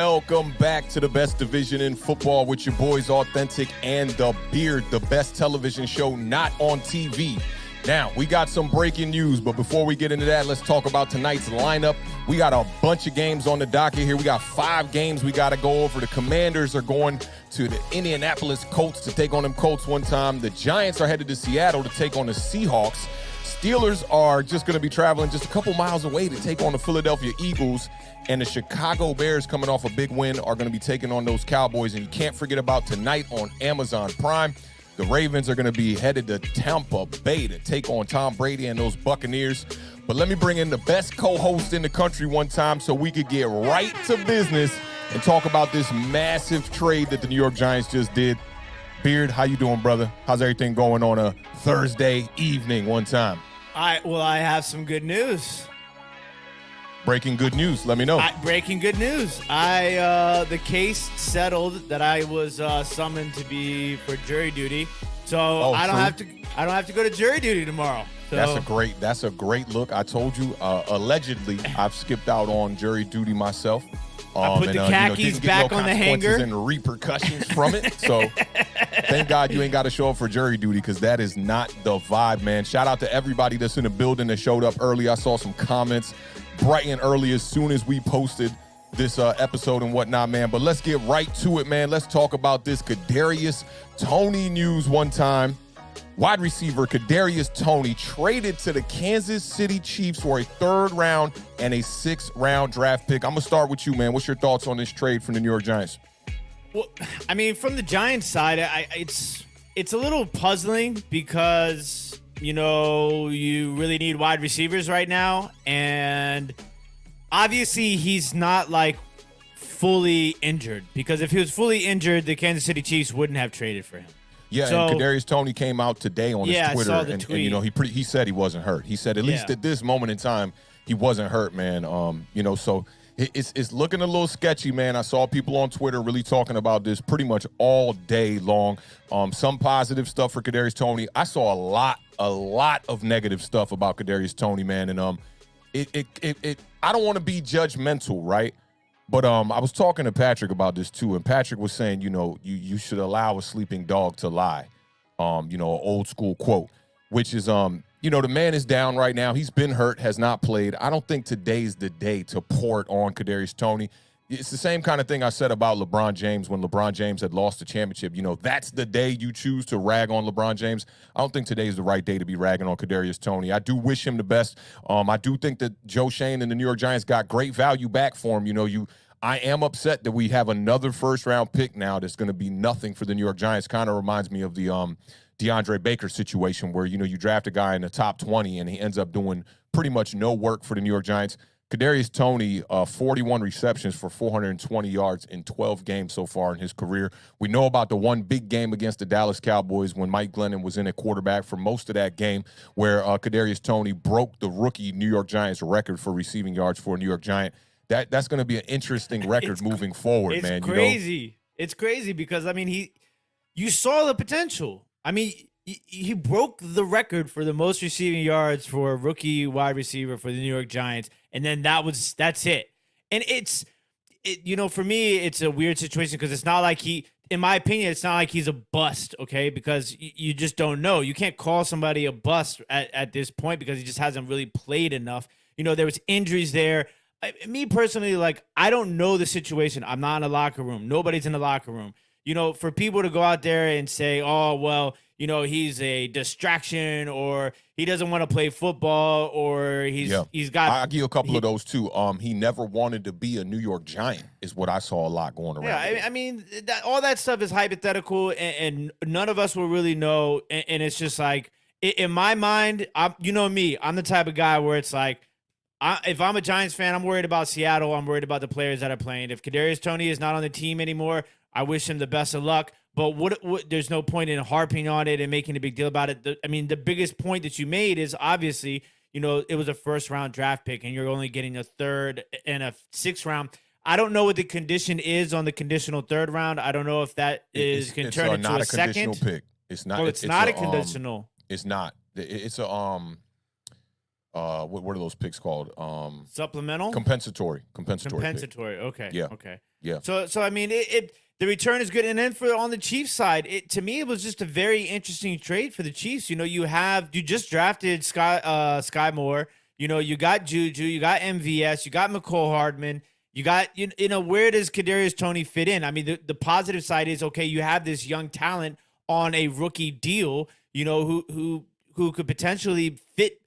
Welcome back to the best division in football with your boys Awthentik and The Beard, the best television show not on TV. Now, we got some breaking news, but before we get into that, let's talk about tonight's lineup. We got a bunch of games on the docket here. We got 5 games we got to go over. The Commanders are going to the Indianapolis Colts to take on them Colts one time. The Giants are headed to Seattle to take on the Seahawks. Steelers are just going to be traveling just a couple miles away to take on the Philadelphia Eagles. And the Chicago Bears, coming off a big win, are going to be taking on those Cowboys. And you can't forget about tonight on Amazon Prime. The Ravens are going to be headed to Tampa Bay to take on Tom Brady and those Buccaneers. But let me bring in the best co-host in the country one time so we could get right to business and talk about this massive trade that the New York Giants just did. Beard, how you doing, brother? How's everything going on a Thursday evening one time? I have some good news. Breaking good news. Let me know. Breaking good news. The case settled that I was summoned to be for jury duty, so I don't have to go to jury duty tomorrow. So. That's a great look. I told you. Allegedly, I've skipped out on jury duty myself. I put the khakis back on the hanger and repercussions from it. So thank God you ain't got to show up for jury duty because that is not the vibe, man. Shout out to everybody that's in the building that showed up early. I saw some comments bright and early as soon as we posted this episode and whatnot, man. But let's get right to it, man. Let's talk about this Kadarius Toney news one time. Wide receiver Kadarius Toney traded to the Kansas City Chiefs for a 3rd round and a 6th round draft pick. I'm going to start with you, man. What's your thoughts on this trade from the New York Giants? Well, I mean, from the Giants side, it's a little puzzling because, you know, you really need wide receivers right now. And obviously he's not like fully injured, because if he was fully injured, the Kansas City Chiefs wouldn't have traded for him. Yeah, so, and Kadarius Toney came out today on his Twitter, I saw the and tweet. you know he said he wasn't hurt. He said at least at this moment in time he wasn't hurt, man. You know, so it's looking a little sketchy, man. I saw people on Twitter really talking about this pretty much all day long. Some positive stuff for Kadarius Toney. I saw a lot of negative stuff about Kadarius Toney, man. And I don't want to be judgmental, right? But I was talking to Patrick about this too, and Patrick was saying, you know, you should allow a sleeping dog to lie. You know, an old school quote, which is, you know, the man is down right now. He's been hurt, has not played. I don't think today's the day to pour it on Kadarius Toney. It's the same kind of thing I said about LeBron James when LeBron James had lost the championship. You know, that's the day you choose to rag on LeBron James. I don't think today's the right day to be ragging on Kadarius Toney. I do wish him the best. I do think that Joe Shane and the New York Giants got great value back for him. You know, I am upset that we have another 1st-round pick now that's going to be nothing for the New York Giants. Kind of reminds me of the DeAndre Baker situation where, you know, you draft a guy in the top 20 and he ends up doing pretty much no work for the New York Giants. Kadarius Toney, 41 receptions for 420 yards in 12 games so far in his career. We know about the one big game against the Dallas Cowboys when Mike Glennon was in at quarterback for most of that game, where Kadarius Toney broke the rookie New York Giants record for receiving yards for a New York Giant. That's going to be an interesting record moving forward, man. It's crazy. You know? It's crazy because, I mean, you saw the potential. I mean, he broke the record for the most receiving yards for a rookie wide receiver for the New York Giants, and then that's it. And you know, for me, it's a weird situation because it's not like in my opinion, it's not like he's a bust, okay? Because you just don't know. You can't call somebody a bust at this point because he just hasn't really played enough. You know, there was injuries there. Me personally, like, I don't know the situation. I'm not in the locker room. Nobody's in the locker room. You know, for people to go out there and say, oh, well, you know, he's a distraction or he doesn't want to play football or he's got. I'll give you a couple of those too. He never wanted to be a New York Giant is what I saw a lot going around. Yeah, I mean, all that stuff is hypothetical and none of us will really know. And it's just like, in my mind, you know me, I'm the type of guy where it's like, if I'm a Giants fan, I'm worried about Seattle. I'm worried about the players that are playing. If Kadarius Toney is not on the team anymore, I wish him the best of luck. But there's no point in harping on it and making a big deal about it. I mean, the biggest point that you made is obviously, you know, it was a 1st-round draft pick, and you're only getting a 3rd and a 6th round. I don't know what the condition is on the conditional 3rd round. I don't know if that can turn into a second. Conditional pick. It's not. Well, it's not a conditional. It's not. It's a what are those picks called? Supplemental? Compensatory. Compensatory. Pick. Okay. Yeah. Okay. Yeah. So I mean, the return is good, and then on the Chiefs side, to me it was just a very interesting trade for the Chiefs. You know, you just drafted Sky Moore. You know, you got Juju, you got MVS, you got McCole Hardman. You got, you know, where does Kadarius Toney fit in? I mean, the positive side is, okay, you have this young talent on a rookie deal, you know, who could potentially fit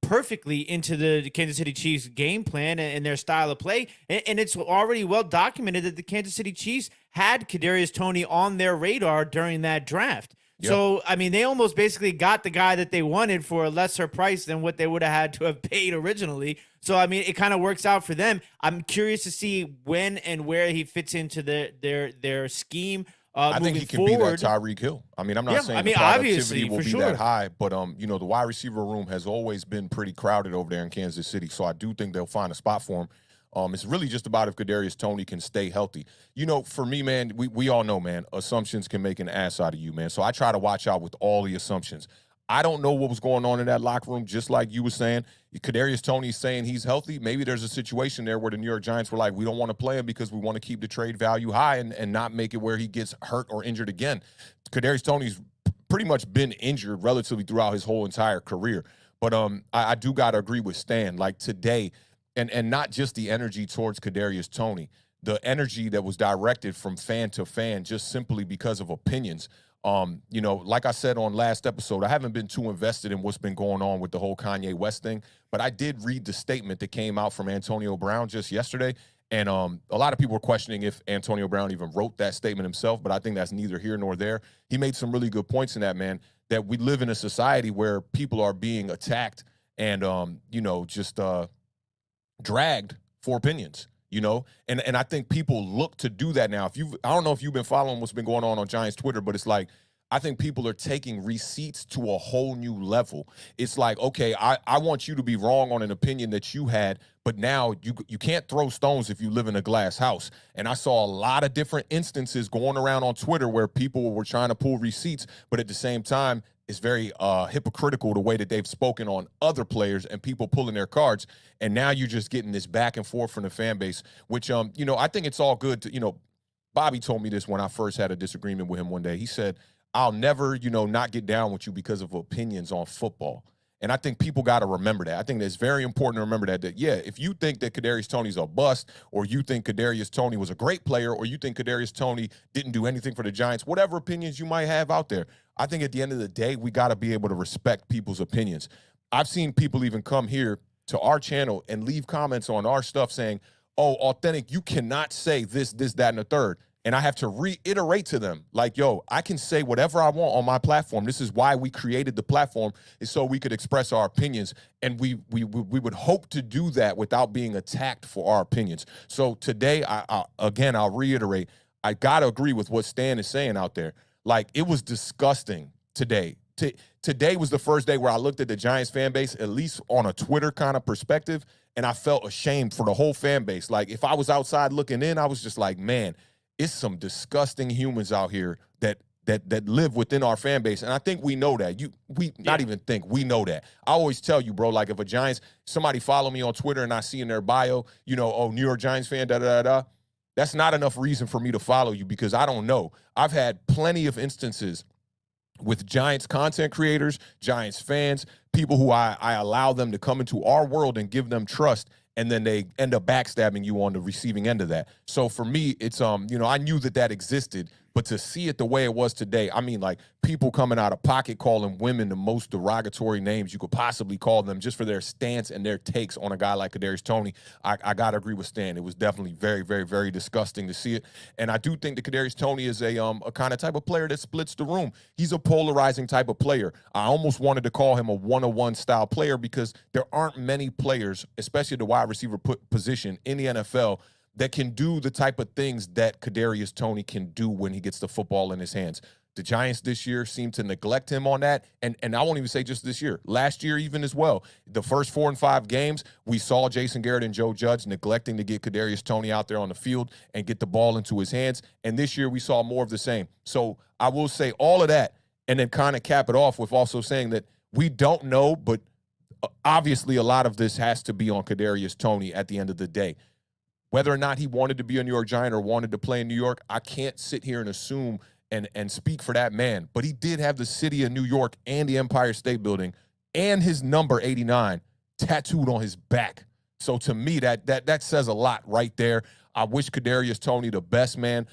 perfectly into the Kansas City Chiefs game plan and their style of play. And it's already well documented that the Kansas City Chiefs had Kadarius Toney on their radar during that draft. Yep. So, I mean, they almost basically got the guy that they wanted for a lesser price than what they would have had to have paid originally. So, I mean, it kind of works out for them. I'm curious to see when and where he fits into their scheme. I think he can be that Tyreek Hill. I mean, I'm not saying the productivity will be that high, but you know, the wide receiver room has always been pretty crowded over there in Kansas City. So I do think they'll find a spot for him. It's really just about if Kadarius Toney can stay healthy. You know, for me, man, we all know, man, assumptions can make an ass out of you, man. So I try to watch out with all the assumptions. I don't know what was going on in that locker room, just like you were saying. Kadarius Toney's saying he's healthy. Maybe there's a situation there where the New York Giants were like, we don't want to play him because we want to keep the trade value high and not make it where he gets hurt or injured again. Kadarius Toney's pretty much been injured relatively throughout his whole entire career. But I do got to agree with Stan. Like today, and not just the energy towards Kadarius Toney, the energy that was directed from fan to fan just simply because of opinions. You know, like I said on last episode, I haven't been too invested in what's been going on with the whole Kanye West thing, but I did read the statement that came out from Antonio Brown just yesterday, and a lot of people were questioning if Antonio Brown even wrote that statement himself, but I think that's neither here nor there. He made some really good points in that, man, that we live in a society where people are being attacked and, you know, just dragged for opinions. You know, and I think people look to do that now. I don't know if you've been following what's been going on Giants Twitter, but it's like, I think people are taking receipts to a whole new level. It's like, okay, I want you to be wrong on an opinion that you had, but now you can't throw stones if you live in a glass house. And I saw a lot of different instances going around on Twitter where people were trying to pull receipts, but at the same time, it's very hypocritical the way that they've spoken on other players and people pulling their cards. And now you're just getting this back and forth from the fan base, which, you know, I think it's all good to, you know, Bobby told me this when I first had a disagreement with him one day. He said, I'll never, you know, not get down with you because of opinions on football. And I think people got to remember that. I think it's very important to remember that, yeah, if you think that Kadarius Toney's a bust, or you think Kadarius Toney was a great player, or you think Kadarius Toney didn't do anything for the Giants, whatever opinions you might have out there, I think at the end of the day, we got to be able to respect people's opinions. I've seen people even come here to our channel and leave comments on our stuff saying, oh, Awthentik, you cannot say this, that, and the third. And I have to reiterate to them, like, yo, I can say whatever I want on my platform. This is why we created the platform, is so we could express our opinions. And we would hope to do that without being attacked for our opinions. So today, I'll reiterate, I got to agree with what Stan is saying out there. Like, it was disgusting today. Today was the first day where I looked at the Giants fan base, at least on a Twitter kind of perspective, and I felt ashamed for the whole fan base. Like, if I was outside looking in, I was just like, man, it's some disgusting humans out here that live within our fan base. And I think we know that. Not even think, we know that. I always tell you, bro, like if a Giants, somebody follow me on Twitter and I see in their bio, you know, oh, New York Giants fan, da-da-da-da, that's not enough reason for me to follow you because I don't know. I've had plenty of instances with Giants content creators, Giants fans, people who I allow them to come into our world and give them trust, and then they end up backstabbing you on the receiving end of that. So for me, it's, you know, I knew that existed, but to see it the way it was today, I mean, like, people coming out of pocket calling women the most derogatory names you could possibly call them just for their stance and their takes on a guy like Kadarius Toney, I got to agree with Stan. It was definitely very, very, very disgusting to see it. And I do think that Kadarius Toney is a kind of type of player that splits the room. He's a polarizing type of player. I almost wanted to call him a one-on-one style player because there aren't many players, especially the wide receiver position in the NFL, that can do the type of things that Kadarius Toney can do when he gets the football in his hands. The Giants this year seem to neglect him on that, and I won't even say just this year. Last year even as well. The first 4 and 5 games, we saw Jason Garrett and Joe Judge neglecting to get Kadarius Toney out there on the field and get the ball into his hands, and this year we saw more of the same. So I will say all of that and then kind of cap it off with also saying that we don't know, but obviously a lot of this has to be on Kadarius Toney at the end of the day. Whether or not he wanted to be a New York Giant or wanted to play in New York, I can't sit here and assume and speak for that man. But he did have the city of New York and the Empire State Building and his number 89 tattooed on his back. So to me, that says a lot right there. I wish Kadarius Toney the best, man.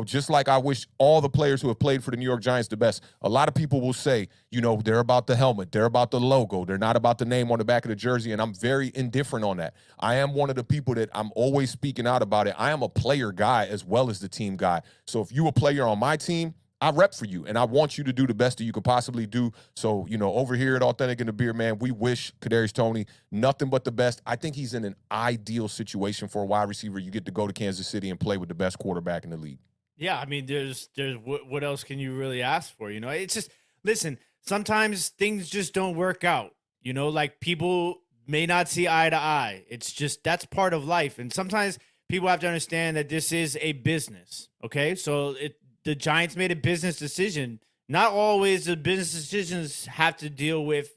Just like I wish all the players who have played for the New York Giants the best. A lot of people will say, they're about the helmet, they're about the logo, they're not about the name on the back of the jersey, and I'm very indifferent on that. I am one of the people that I'm always speaking out about it. I am a player guy as well as the team guy. So if you a player on my team, I rep for you, and I want you to do the best that you could possibly do. So, over here at Awthentik and The Beard, man, we wish Kadarius Toney nothing but the best. I think he's in an ideal situation for a wide receiver. You get to go to Kansas City and play with the best quarterback in the league. Yeah, I mean, there's what else can you really ask for? It's just, listen, sometimes things just don't work out. Like people may not see eye to eye. It's just, that's part of life. And sometimes people have to understand that this is a business. Okay. So the Giants made a business decision. Not always the business decisions have to deal with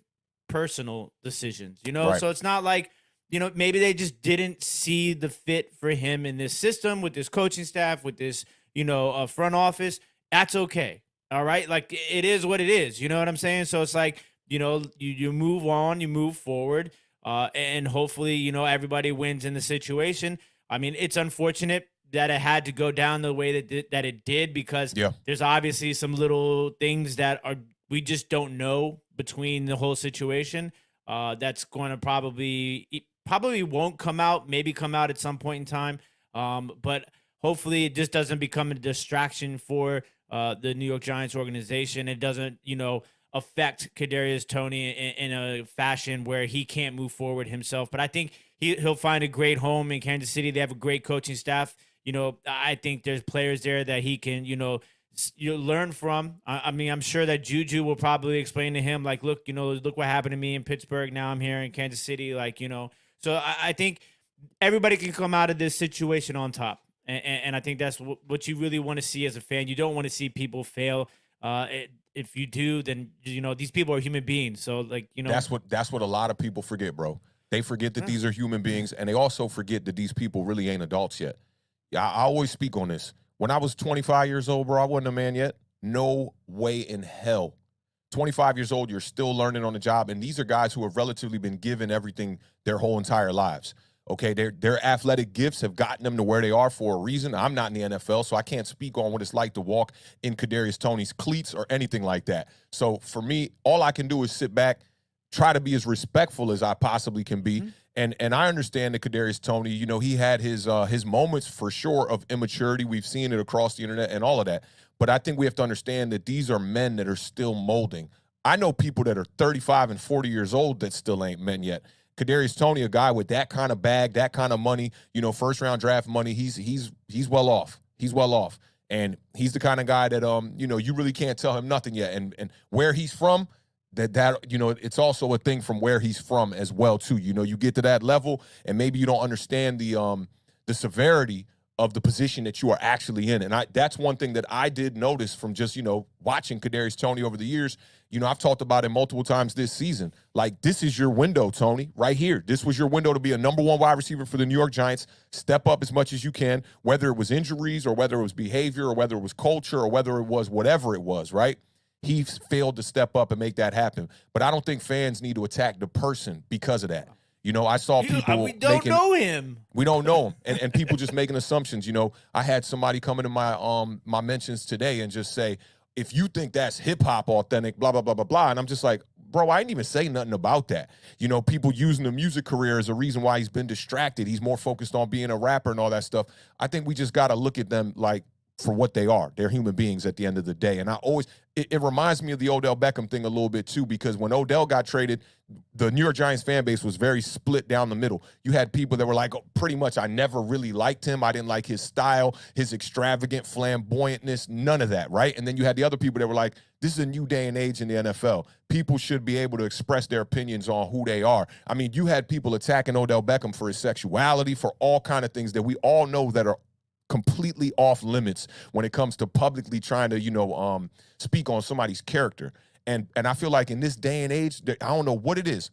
personal decisions, Right. So it's not like, maybe they just didn't see the fit for him in this system with this coaching staff, with this, front office. That's okay. All right. Like it is what it is. You know what I'm saying? So it's like, you move on, you move forward, and hopefully, everybody wins in the situation. I mean, it's unfortunate that it had to go down the way that it did, because there's obviously some little things that we just don't know between the whole situation. That's going to probably won't come out, maybe come out at some point in time. But hopefully it just doesn't become a distraction for the New York Giants organization. It doesn't, affect Kadarius Toney in a fashion where he can't move forward himself. But I think he'll find a great home in Kansas City. They have a great coaching staff. I think there's players there that he can, you learn from. I mean, I'm sure that Juju will probably explain to him, like, look what happened to me in Pittsburgh. Now I'm here in Kansas City. Like, so I think everybody can come out of this situation on top. And I think that's what you really want to see as a fan. You don't want to see people fail. If you do, then, these people are human beings. So like, that's what a lot of people forget, bro. They forget that these are human beings, and they also forget that these people really ain't adults yet. Yeah, I always speak on this. When I was 25 years old, bro, I wasn't a man yet. No way in hell. 25 years old, you're still learning on the job. And these are guys who have relatively been given everything their whole entire lives. Okay, their athletic gifts have gotten them to where they are for a reason. I'm not in the NFL, so I can't speak on what it's like to walk in Kadarius Toney's cleats or anything like that. So for me, all I can do is sit back, try to be as respectful as I possibly can be. And I understand that Kadarius Toney, he had his moments for sure of immaturity. We've seen it across the internet and all of that. But I think we have to understand that these are men that are still molding. I know people that are 35 and 40 years old that still ain't men yet. Kadarius Toney, a guy with that kind of bag, that kind of money, first round draft money, he's well off. He's well off. And he's the kind of guy that you really can't tell him nothing yet. And where he's from, it's also a thing from where he's from as well too. You get to that level and maybe you don't understand the severity of the position that you are actually in. And that's one thing that I did notice from just, watching Kadarius Toney over the years. I've talked about it multiple times this season. Like, this is your window, Toney, right here. This was your window to be a number one wide receiver for the New York Giants. Step up as much as you can, whether it was injuries or whether it was behavior or whether it was culture or whether it was whatever it was, right? He failed to step up and make that happen. But I don't think fans need to attack the person because of that. I saw people. We don't know him. We don't know him, and people just making assumptions. I had somebody come into my mentions today and just say, if you think that's hip hop authentic, blah blah blah blah blah, and I'm just like, bro, I didn't even say nothing about that. People using the music career as a reason why he's been distracted. He's more focused on being a rapper and all that stuff. I think we just got to look at them like for what they are. They're human beings at the end of the day. And I always, it reminds me of the Odell Beckham thing a little bit too, because when Odell got traded, the New York Giants fan base was very split down the middle. You had people that were like, oh, pretty much, I never really liked him. I didn't like his style, his extravagant flamboyantness, none of that, right? And then you had the other people that were like, this is a new day and age in the NFL. People should be able to express their opinions on who they are. I mean, you had people attacking Odell Beckham for his sexuality, for all kind of things that we all know that are completely off limits when it comes to publicly trying to, speak on somebody's character. And I feel like in this day and age, I don't know what it is,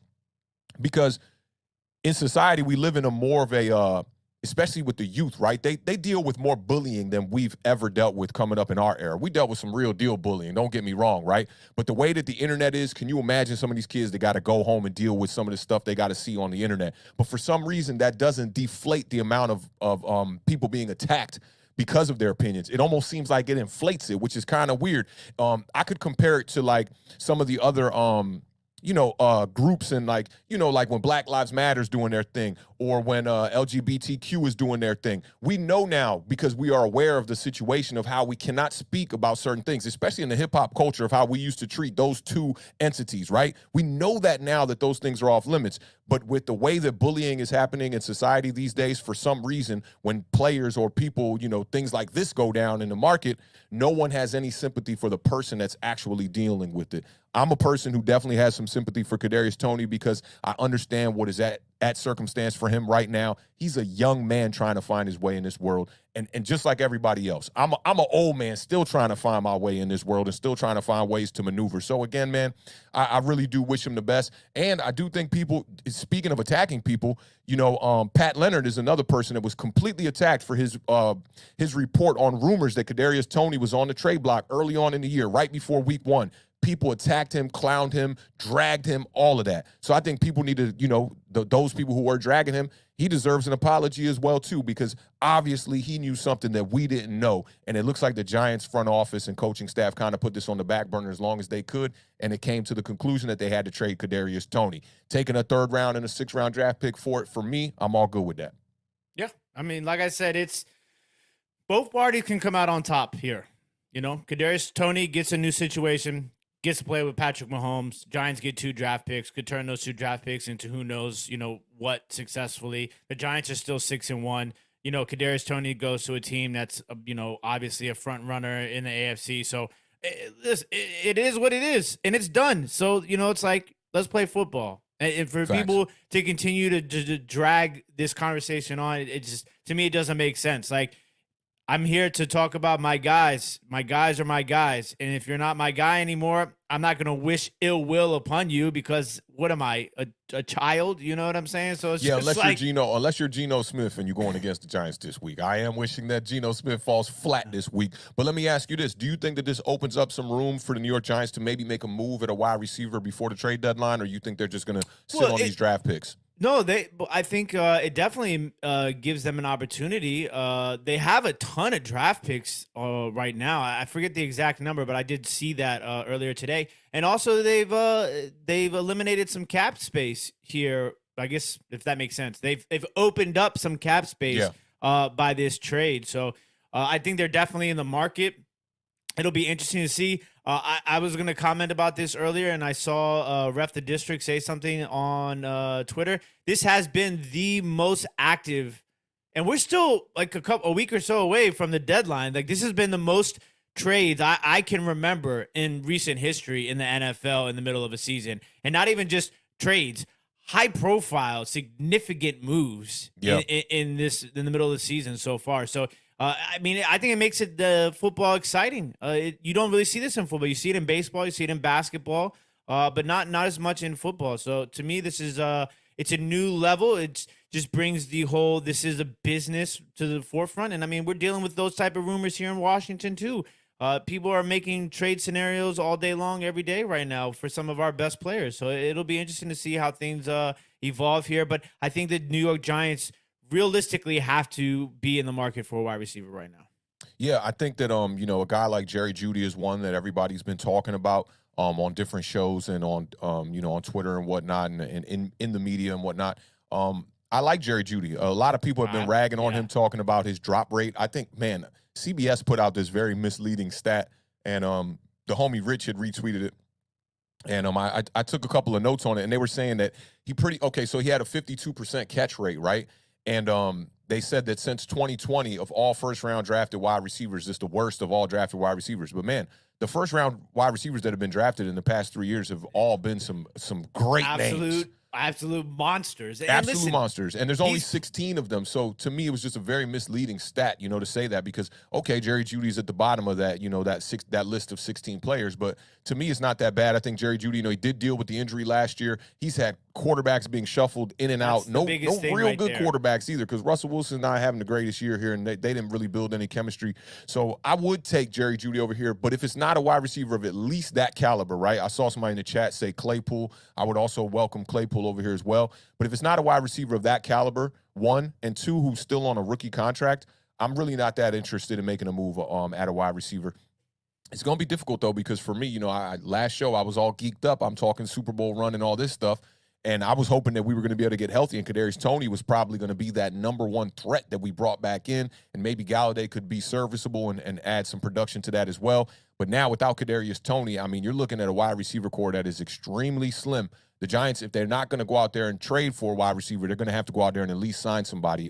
because in society we live in a more of a especially with the youth, right? They deal with more bullying than we've ever dealt with coming up in our era. We dealt with some real deal bullying, don't get me wrong, right? But the way that the internet is, can you imagine some of these kids that got to go home and deal with some of the stuff they got to see on the internet? But for some reason, that doesn't deflate the amount of people being attacked because of their opinions. It almost seems like it inflates it, which is kind of weird. I could compare it to like some of the other groups and like when Black Lives Matter is doing their thing, or when LGBTQ is doing their thing. We know now, because we are aware of the situation of how we cannot speak about certain things, especially in the hip hop culture, of how we used to treat those two entities, right? We know that now, that those things are off limits. But with the way that bullying is happening in society these days, for some reason, when players or people, things like this go down in the market, no one has any sympathy for the person that's actually dealing with it. I'm a person who definitely has some sympathy for Kadarius Toney, because I understand what is at circumstance for him right now. He's a young man trying to find his way in this world. And just like everybody else, I'm an old man still trying to find my way in this world and still trying to find ways to maneuver. So again, man, I really do wish him the best. And I do think people, speaking of attacking people, Pat Leonard is another person that was completely attacked for his report on rumors that Kadarius Toney was on the trade block early on in the year, right before week 1. People attacked him, clowned him, dragged him, all of that. So I think people need to, those people who were dragging him, he deserves an apology as well, too, because obviously he knew something that we didn't know. And it looks like the Giants front office and coaching staff kind of put this on the back burner as long as they could. And it came to the conclusion that they had to trade Kadarius Toney. Taking a 3rd round and a 6th round draft pick for it, for me, I'm all good with that. Yeah. I mean, like I said, it's both parties can come out on top here. Kadarius Toney gets a new situation, gets to play with Patrick Mahomes. Giants get 2 draft picks, could turn those 2 draft picks into who knows, what successfully. The Giants are still 6-1. Kadarius Toney goes to a team that's, obviously a front runner in the AFC. So it is what it is, and it's done. So, it's like, let's play football. And for Facts. people to continue to drag this conversation on, it just, to me, it doesn't make sense. Like, I'm here to talk about my guys. My guys are my guys. And if you're not my guy anymore, I'm not going to wish ill will upon you, because what am I, a child? You know what I'm saying? So it's just unless you're Geno Smith and you're going against the Giants this week. I am wishing that Geno Smith falls flat this week. But let me ask you this. Do you think that this opens up some room for the New York Giants to maybe make a move at a wide receiver before the trade deadline, or you think they're just going to sit on these draft picks? No, I think it definitely gives them an opportunity. They have a ton of draft picks right now. I forget the exact number, but I did see that earlier today. And also, they've eliminated some cap space here, I guess, if that makes sense. They've opened up some cap space by this trade. So I think they're definitely in the market. It'll be interesting to see. I was going to comment about this earlier, and I saw Ref the District say something on Twitter. This has been the most active, and we're still like a week or so away from the deadline. Like, this has been the most trades I can remember in recent history in the NFL in the middle of a season. And not even just trades, high-profile, significant moves in the middle of the season so far. So, I think it makes it the football exciting. You don't really see this in football. You see it in baseball, you see it in basketball, but not as much in football. So to me, this is it's a new level. It just brings the whole this is a business to the forefront. And I mean, we're dealing with those type of rumors here in Washington too. People are making trade scenarios all day long, every day right now for some of our best players. So it'll be interesting to see how things evolve here. But I think the New York Giants realistically have to be in the market for a wide receiver right now. Yeah, I think that a guy like Jerry Jeudy is one that everybody's been talking about on different shows and on on Twitter and whatnot, and in the media and whatnot. I like Jerry Jeudy. A lot of people have been ragging on him, talking about his drop rate. I think, man, CBS put out this very misleading stat, and the homie Rich had retweeted it. And I took a couple of notes on it, and they were saying that so he had a 52% catch rate, right? And they said that since 2020, of all first-round drafted wide receivers, it's the worst of all drafted wide receivers. But, man, the first-round wide receivers that have been drafted in the past 3 years have all been some great names. Absolute monsters. And absolute monsters. And there's only 16 of them. So, to me, it was just a very misleading stat, to say that, because, okay, Jerry Jeudy's at the bottom of that, that list of 16 players. But to me, it's not that bad. I think Jerry Jeudy, he did deal with the injury last year. He's had quarterbacks being shuffled in and out. No real good there. Quarterbacks either, because Russell Wilson's not having the greatest year here, and they didn't really build any chemistry. So I would take Jerry Jeudy over here, but if it's not a wide receiver of at least that caliber, right? I saw somebody in the chat say Claypool. I would also welcome Claypool over here as well. But if it's not a wide receiver of that caliber, one, and two, who's still on a rookie contract, I'm really not that interested in making a move at a wide receiver. It's going to be difficult, though, because for me, you know, last show I was all geeked up. I'm talking Super Bowl run and all this stuff, and I was hoping that we were going to be able to get healthy, and Kadarius Toney was probably going to be that number one threat that we brought back in, and maybe Galladay could be serviceable and add some production to that as well. But now without Kadarius Toney, I mean, you're looking at a wide receiver core that is extremely slim. The Giants, if they're not going to go out there and trade for a wide receiver, they're going to have to go out there and at least sign somebody.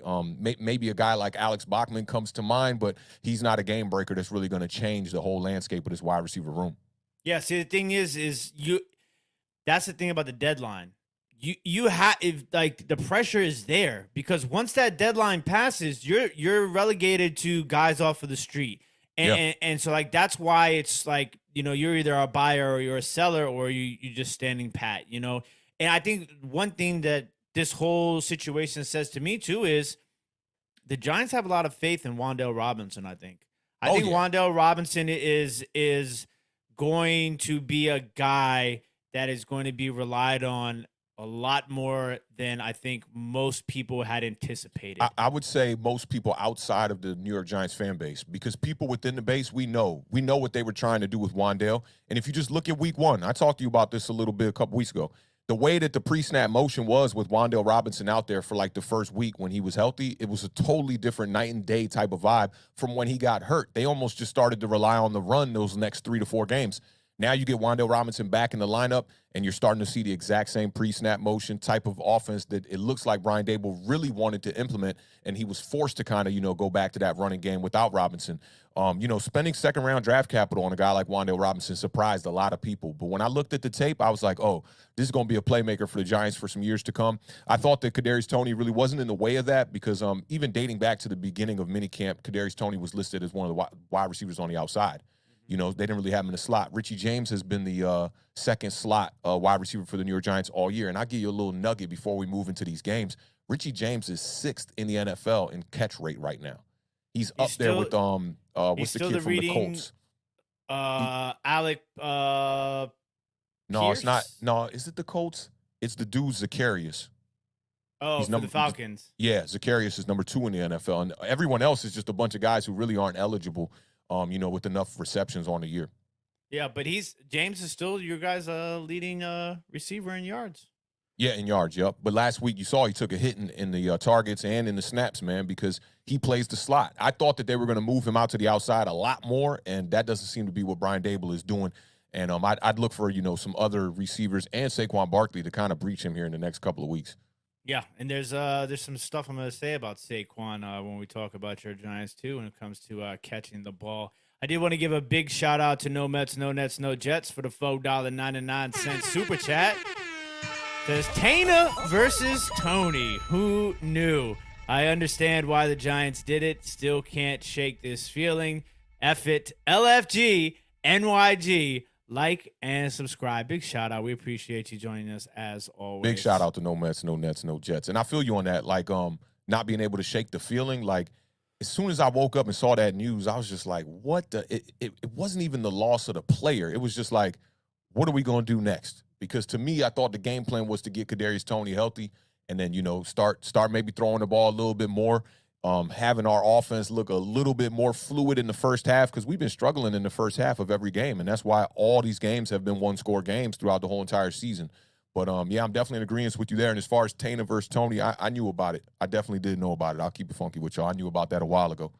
Maybe a guy like Alex Bachman comes to mind, but he's not a game breaker that's really going to change the whole landscape of this wide receiver room. Yeah, see, the thing is that's the thing about the deadline. You have, if like, the pressure is there, because once that deadline passes, you're relegated to guys off of the street. And so, like, that's why it's like, you know, you're either a buyer or you're a seller, or you're just standing pat, you know. And I think one thing that this whole situation says to me too is the Giants have a lot of faith in Wan'Dale Robinson. I think Wan'Dale Robinson is going to be a guy that is going to be relied on a lot more than I think most people had anticipated. I would say most people outside of the New York Giants fan base, because people within the base, we know what they were trying to do with Wan'Dale. And if you just look at week one, I talked to you about this a little bit a couple weeks ago. The way that the pre-snap motion was with Wan'Dale Robinson out there for like the first week when he was healthy, it was a totally different night and day type of vibe from when he got hurt. They almost just started to rely on the run those next 3 to 4 games. Now you get Wan'Dale Robinson back in the lineup, and you're starting to see the exact same pre-snap motion type of offense that it looks like Brian Daboll really wanted to implement, and he was forced to kind of, you know, go back to that running game without Robinson. You know, spending second-round draft capital on a guy like Wan'Dale Robinson surprised a lot of people. But when I looked at the tape, I was like, oh, this is going to be a playmaker for the Giants for some years to come. I thought that Kadarius Toney really wasn't in the way of that, because even dating back to the beginning of minicamp, Kadarius Toney was listed as one of the wide receivers on the outside. You know, they didn't really have him in the slot. Richie James has been the second slot wide receiver for the New York Giants all year. And I'll give you a little nugget before we move into these games. Richie James is 6th in the NFL in catch rate right now. He's up there with what's the kid from the Colts? Alec No, Pierce? It's not. No, is it the Colts? It's the dude Zacharias. Oh, for the Falcons. Yeah, Zacharias is number 2 in the NFL. And everyone else is just a bunch of guys who really aren't eligible, you know, with enough receptions on the year. Yeah, but James is still your guys' leading receiver in yards. Yeah, in yards, yep. But last week you saw he took a hit in the targets and in the snaps, man, because he plays the slot. I thought that they were going to move him out to the outside a lot more, and that doesn't seem to be what Brian Daboll is doing. And I'd look for, you know, some other receivers and Saquon Barkley to kind of breach him here in the next couple of weeks. Yeah, and there's some stuff I'm going to say about Saquon when we talk about your Giants too, when it comes to catching the ball. I did want to give a big shout out to No Mets, No Nets, No Jets for the $4.99 super chat. Says Tana versus Toney. Who knew? I understand why the Giants did it. Still can't shake this feeling. F it. LFG, NYG. Like and subscribe. Big shout out. We appreciate you joining us as always. Big shout out to No Mets, No Nets, No Jets. And I feel you on that. Like, not being able to shake the feeling. Like, as soon as I woke up and saw that news, I was just like, what the? It wasn't even the loss of the player. It was just like, what are we going to do next? Because to me, I thought the game plan was to get Kadarius Toney healthy and then, you know, start maybe throwing the ball a little bit more, having our offense look a little bit more fluid in the first half, because we've been struggling in the first half of every game, and that's why all these games have been one-score games throughout the whole entire season. But, yeah, I'm definitely in agreement with you there. And as far as Tana versus Toney, I knew about it. I definitely did know about it. I'll keep it funky with y'all. I knew about that a while ago.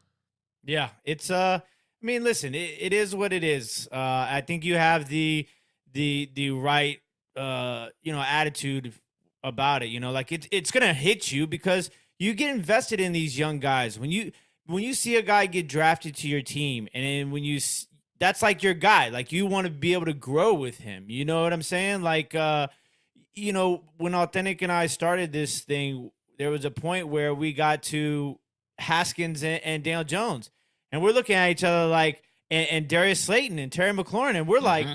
Yeah, it's I mean, listen, it is what it is. I think you have the right you know, attitude about it. You know, like it's gonna hit you because you get invested in these young guys. When you see a guy get drafted to your team, and then that's like your guy. Like, you want to be able to grow with him. You know what I'm saying? Like, you know, when Awthentik and I started this thing, there was a point where we got to Haskins and Daniel Jones, and we're looking at each other like, and Darius Slayton and Terry McLaurin, and we're like,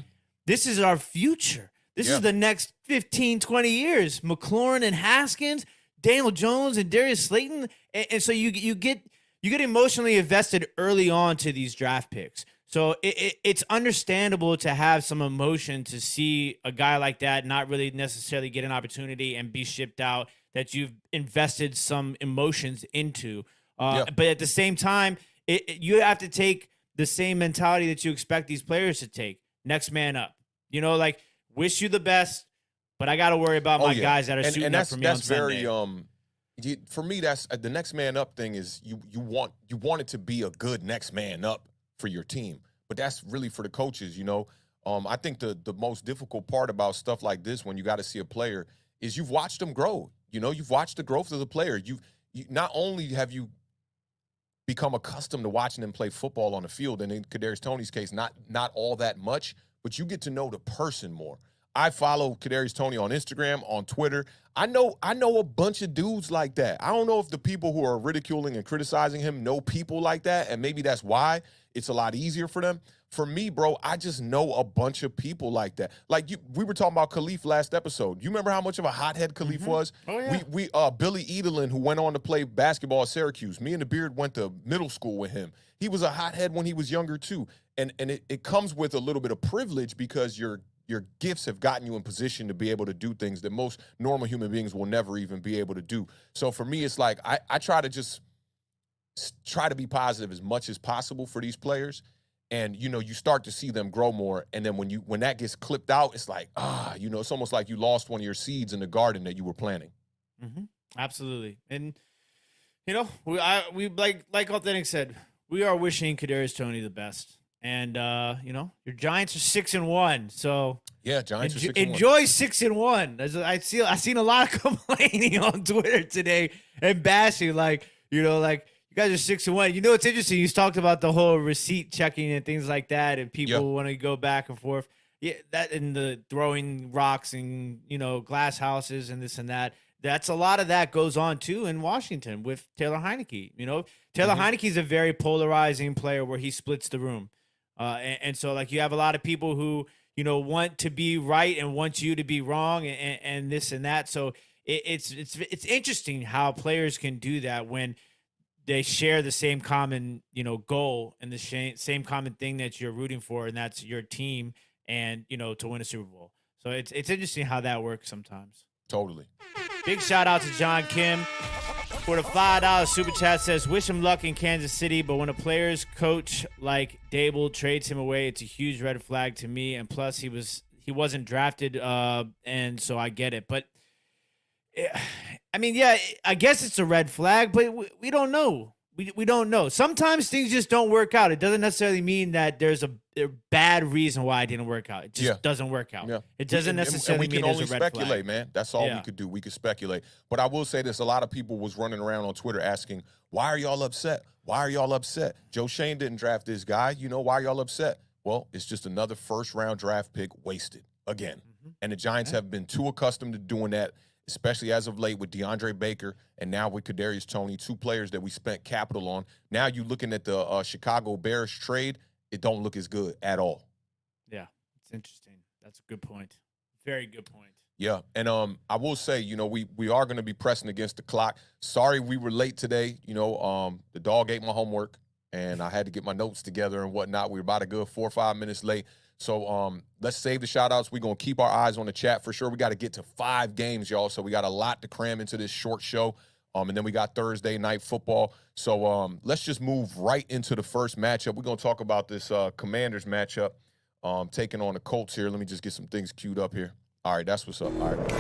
this is our future. This is the next 15, 20 years. McLaurin and Haskins, Daniel Jones and Darius Slayton. And so you get emotionally invested early on to these draft picks. So it's understandable to have some emotion to see a guy like that not really necessarily get an opportunity and be shipped out that you've invested some emotions into. But at the same time, you have to take the same mentality that you expect these players to take. Next man up. Like, wish you the best, but I got to worry about my guys that are suiting up for me on Sunday. For me, that's the next man up thing is you want it to be a good next man up for your team, but that's really for the coaches. I think the most difficult part about stuff like this when you got to see a player is you've watched them grow. You've watched the growth of the player. You not only have you become accustomed to watching them play football on the field, and in Kadarius Toney's case, not all that much, but you get to know the person more. I follow Kadarius Toney on Instagram, on Twitter. I know a bunch of dudes like that. I don't know if the people who are ridiculing and criticizing him know people like that, and maybe that's why it's a lot easier for them. For me, bro, I just know a bunch of people like that. Like we were talking about Khalif last episode. You remember how much of a hothead Khalif was? Oh, yeah. We Billy Edelin, who went on to play basketball at Syracuse. Me and the Beard went to middle school with him. He was a hothead when he was younger too. And it comes with a little bit of privilege because your gifts have gotten you in position to be able to do things that most normal human beings will never even be able to do. So for me, it's like I try to just try to be positive as much as possible for these players. And, you start to see them grow more. And then when that gets clipped out, it's like, it's almost like you lost one of your seeds in the garden that you were planting. Mm-hmm. Absolutely. And, we like Awthentik said, we are wishing Kadarius Toney the best. And, your Giants are 6-1. So yeah, Giants are 6-1. Enjoy 6-1. I've seen a lot of complaining on Twitter today and bashing, you guys are 6-1. It's interesting. You talked about the whole receipt checking and things like that, and people want to go back and forth. Yeah, that and the throwing rocks and glass houses and this and that. That's a lot of that goes on too in Washington with Taylor Heineke. Taylor Heineke is a very polarizing player where he splits the room, and so you have a lot of people who want to be right and want you to be wrong and this and that. So it's interesting how players can do that when they share the same common, goal and the same common thing that you're rooting for, and that's your team and, to win a Super Bowl. So it's interesting how that works sometimes. Totally. Big shout out to John Kim for the $5 super chat. Says, wish him luck in Kansas City, but when a player's coach like Dable trades him away, it's a huge red flag to me. And plus he wasn't drafted. And so I get it, but I guess it's a red flag, but we don't know. We don't know. Sometimes things just don't work out. It doesn't necessarily mean that there's a bad reason why it didn't work out. It just doesn't work out. Yeah. It doesn't necessarily mean there's a red flag. We can only speculate, man. That's all we could do. We could speculate. But I will say this. A lot of people was running around on Twitter asking, why are y'all upset? Why are y'all upset? Joe Shane didn't draft this guy. Why are y'all upset? Well, it's just another first-round draft pick wasted again. Mm-hmm. And the Giants have been too accustomed to doing that, especially as of late with DeAndre Baker and now with Kadarius Toney, two players that we spent capital on. Now you're looking at the Chicago Bears trade. It don't look as good at all. Yeah, it's interesting. That's a good point. Very good point. Yeah, and I will say, we are going to be pressing against the clock. Sorry we were late today. The dog ate my homework, and I had to get my notes together and whatnot. We were about a good 4 or 5 minutes late. So let's save the shout-outs. We're going to keep our eyes on the chat for sure. We got to get to 5 games, y'all, so we got a lot to cram into this short show. And then we got Thursday night football. So let's just move right into the first matchup. We're going to talk about this Commanders matchup taking on the Colts here. Let me just get some things queued up here. All right, that's what's up. All right.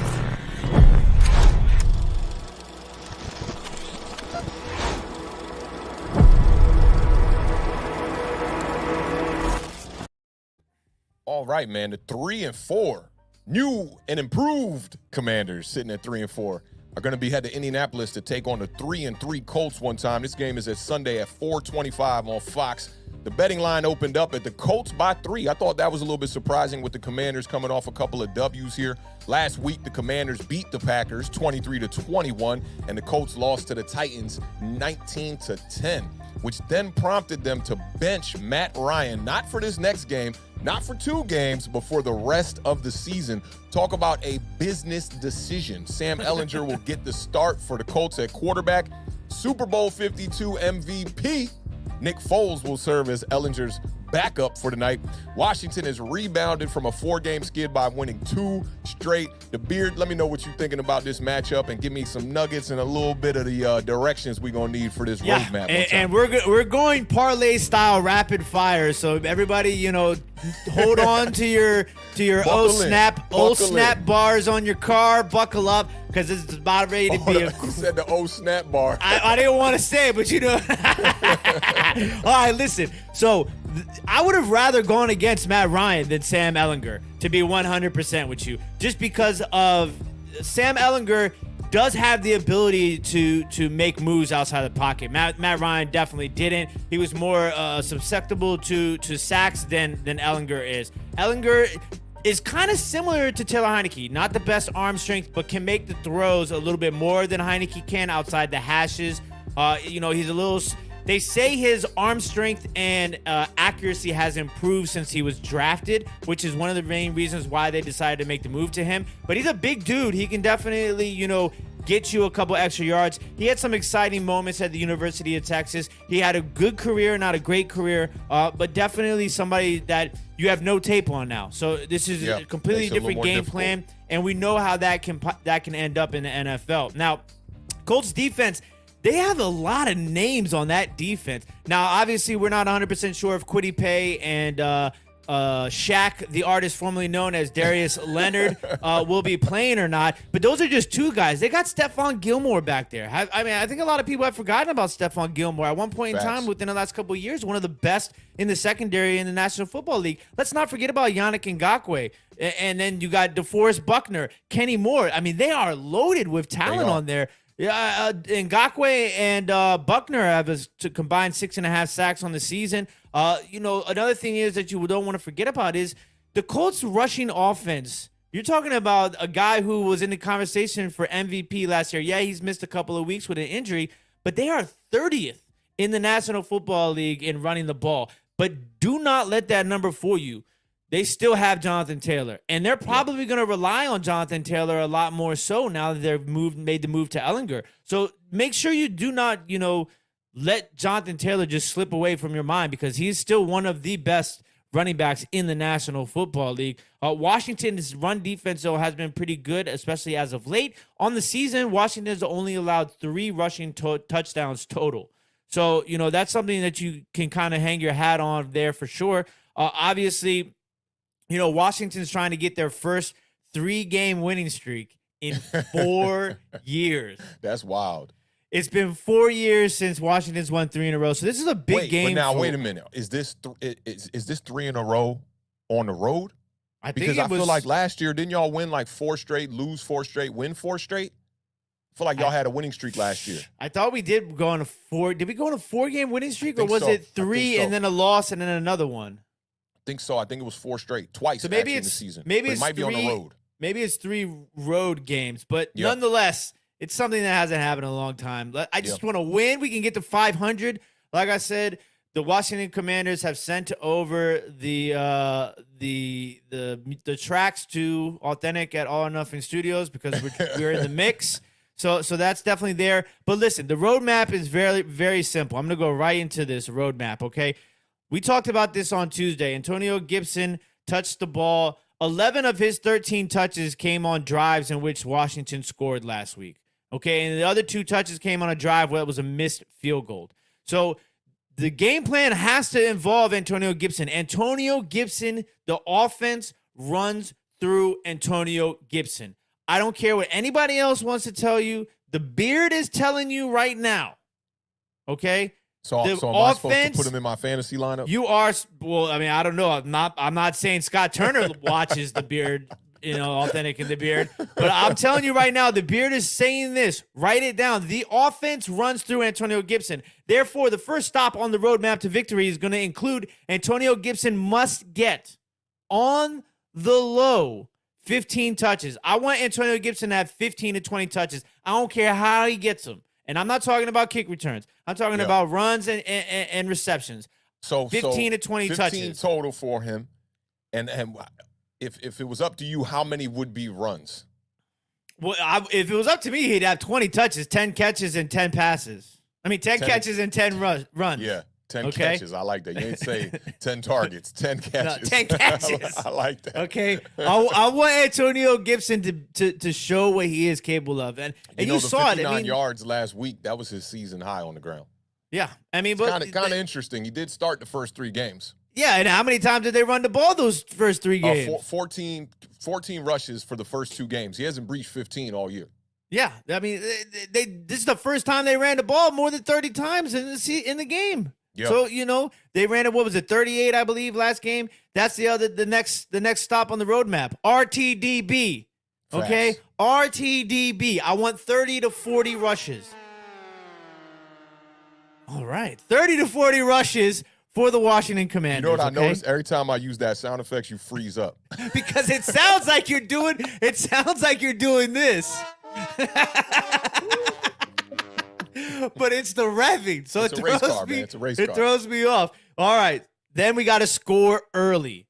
All right, man, the 3-4 new and improved Commanders sitting at 3-4 are going to be headed to Indianapolis to take on the 3-3 Colts one time. This game is at Sunday at 4:25 on Fox. The betting line opened up at the Colts by 3. I thought that was a little bit surprising with the Commanders coming off a couple of W's here. Last week, the Commanders beat the Packers 23-21, and the Colts lost to the Titans 19-10, which then prompted them to bench Matt Ryan, not for this next game, not for 2 games, but for the rest of the season. Talk about a business decision. Sam Ehlinger will get the start for the Colts at quarterback. Super Bowl 52 MVP Nick Foles will serve as Ehlinger's backup for tonight. Washington has rebounded from a 4-game skid by winning 2 straight. The Beard, let me know what you're thinking about this matchup and give me some nuggets and a little bit of the directions we're going to need for this roadmap. And we're going parlay style rapid fire. So everybody, hold on to your snap bars on your car. Buckle up because it's about ready to be He said the snap bar. I didn't want to say it, but All right, listen. So I would have rather gone against Matt Ryan than Sam Ehlinger, to be 100% with you, just because of Sam Ehlinger does have the ability to make moves outside the pocket. Matt Ryan definitely didn't. He was more susceptible to sacks than Ehlinger is. Ehlinger is kind of similar to Taylor Heineke. Not the best arm strength, but can make the throws a little bit more than Heineke can outside the hashes. He's a little... They say his arm strength and accuracy has improved since he was drafted, which is one of the main reasons why they decided to make the move to him. But he's a big dude. He can definitely, get you a couple extra yards. He had some exciting moments at the University of Texas. He had a good career, not a great career, but definitely somebody that you have no tape on now. So this is a completely different game plan, and we know how that can end up in the NFL. Now, Colts defense, they have a lot of names on that defense. Now, obviously, we're not 100% sure if Kwity Paye and Shaq, the artist formerly known as Darius Leonard, will be playing or not. But those are just 2 guys. They got Stephon Gilmore back there. I think a lot of people have forgotten about Stephon Gilmore. At one point in time, within the last couple of years, one of the best in the secondary in the National Football League. Let's not forget about Yannick Ngakoue. And then you got DeForest Buckner, Kenny Moore. They are loaded with talent on there. Yeah, Ngakoue and Buckner have to combine 6.5 sacks on the season. Another thing is that you don't want to forget about is the Colts rushing offense. You're talking about a guy who was in the conversation for MVP last year. Yeah, he's missed a couple of weeks with an injury, but they are 30th in the National Football League in running the ball. But do not let that number fool you. They still have Jonathan Taylor, and they're probably going to rely on Jonathan Taylor a lot more so now that they've made the move to Ehlinger. So make sure you do not, let Jonathan Taylor just slip away from your mind, because he's still one of the best running backs in the National Football League. Washington's run defense, though, has been pretty good, especially as of late. On the season, Washington has only allowed 3 rushing touchdowns total. So, that's something that you can kind of hang your hat on there for sure. Obviously, Washington's trying to get their first 3-game winning streak in 4 years. That's wild. It's been 4 years since Washington's won 3 in a row. So this is a big game. But now, wait a minute. Is this 3 in a row on the road? I feel like last year, didn't y'all win like 4 straight, lose 4 straight, win 4 straight? I feel like y'all had a winning streak last year. I thought we did go on a 4. Did we go on a 4-game winning streak, or was it 3 and then a loss and then another one? I think so. I think it was 4 straight, twice so maybe in the season. Maybe it might be on the road. Maybe it's 3 road games, but nonetheless, it's something that hasn't happened in a long time. I just want to win. We can get to 500. Like I said, the Washington Commanders have sent over the tracks to Awthentik at All or Nothing Studios, because we're in the mix. So that's definitely there. But listen, the roadmap is very, very simple. I'm going to go right into this roadmap, okay? We talked about this on Tuesday. Antonio Gibson touched the ball. 11 of his 13 touches came on drives in which Washington scored last week. Okay, and the other 2 touches came on a drive where it was a missed field goal. So the game plan has to involve Antonio Gibson. Antonio Gibson, the offense runs through Antonio Gibson. I don't care what anybody else wants to tell you. The Beard is telling you right now. Okay? So am I supposed to put him in my fantasy lineup? You are. Well, I don't know. I'm not saying Scott Turner watches the Beard, Awthentik and the Beard. But I'm telling you right now, the Beard is saying this. Write it down. The offense runs through Antonio Gibson. Therefore, the first stop on the roadmap to victory is going to include Antonio Gibson must get on the low 15 touches. I want Antonio Gibson to have 15 to 20 touches. I don't care how he gets them. And I'm not talking about kick returns. I'm talking about runs and receptions. So 15 to 20 15 touches. 15 total for him. And if it was up to you, how many would be runs? Well, if it was up to me, he'd have 20 touches, 10 catches, and 10 passes. I mean, 10 catches and 10 runs. Yeah, 10 catches. I like that. You didn't say 10 targets, 10 catches. No, 10 catches. I like that. Okay. I want Antonio Gibson to show what he is capable of. And you saw it. 59 yards last week, that was his season high on the ground. Yeah. I mean, but kind of interesting. He did start the first 3 games. Yeah, and how many times did they run the ball those first 3 games? 14 rushes for the first 2 games. He hasn't breached 15 all year. Yeah, I mean, this is the first time they ran the ball more than 30 times in the game. Yep. So, they ran it, 38, I believe, last game. That's the next stop on the roadmap. RTDB. Okay? Facts. RTDB. I want 30 to 40 rushes. All right. 30 to 40 rushes for the Washington Commanders. You know what I noticed? Every time I use that sound effects, you freeze up. Because it sounds like you're doing this. But it's the revving. So it's a race car, man. It's a race car. It throws me off. All right. Then we got to score early.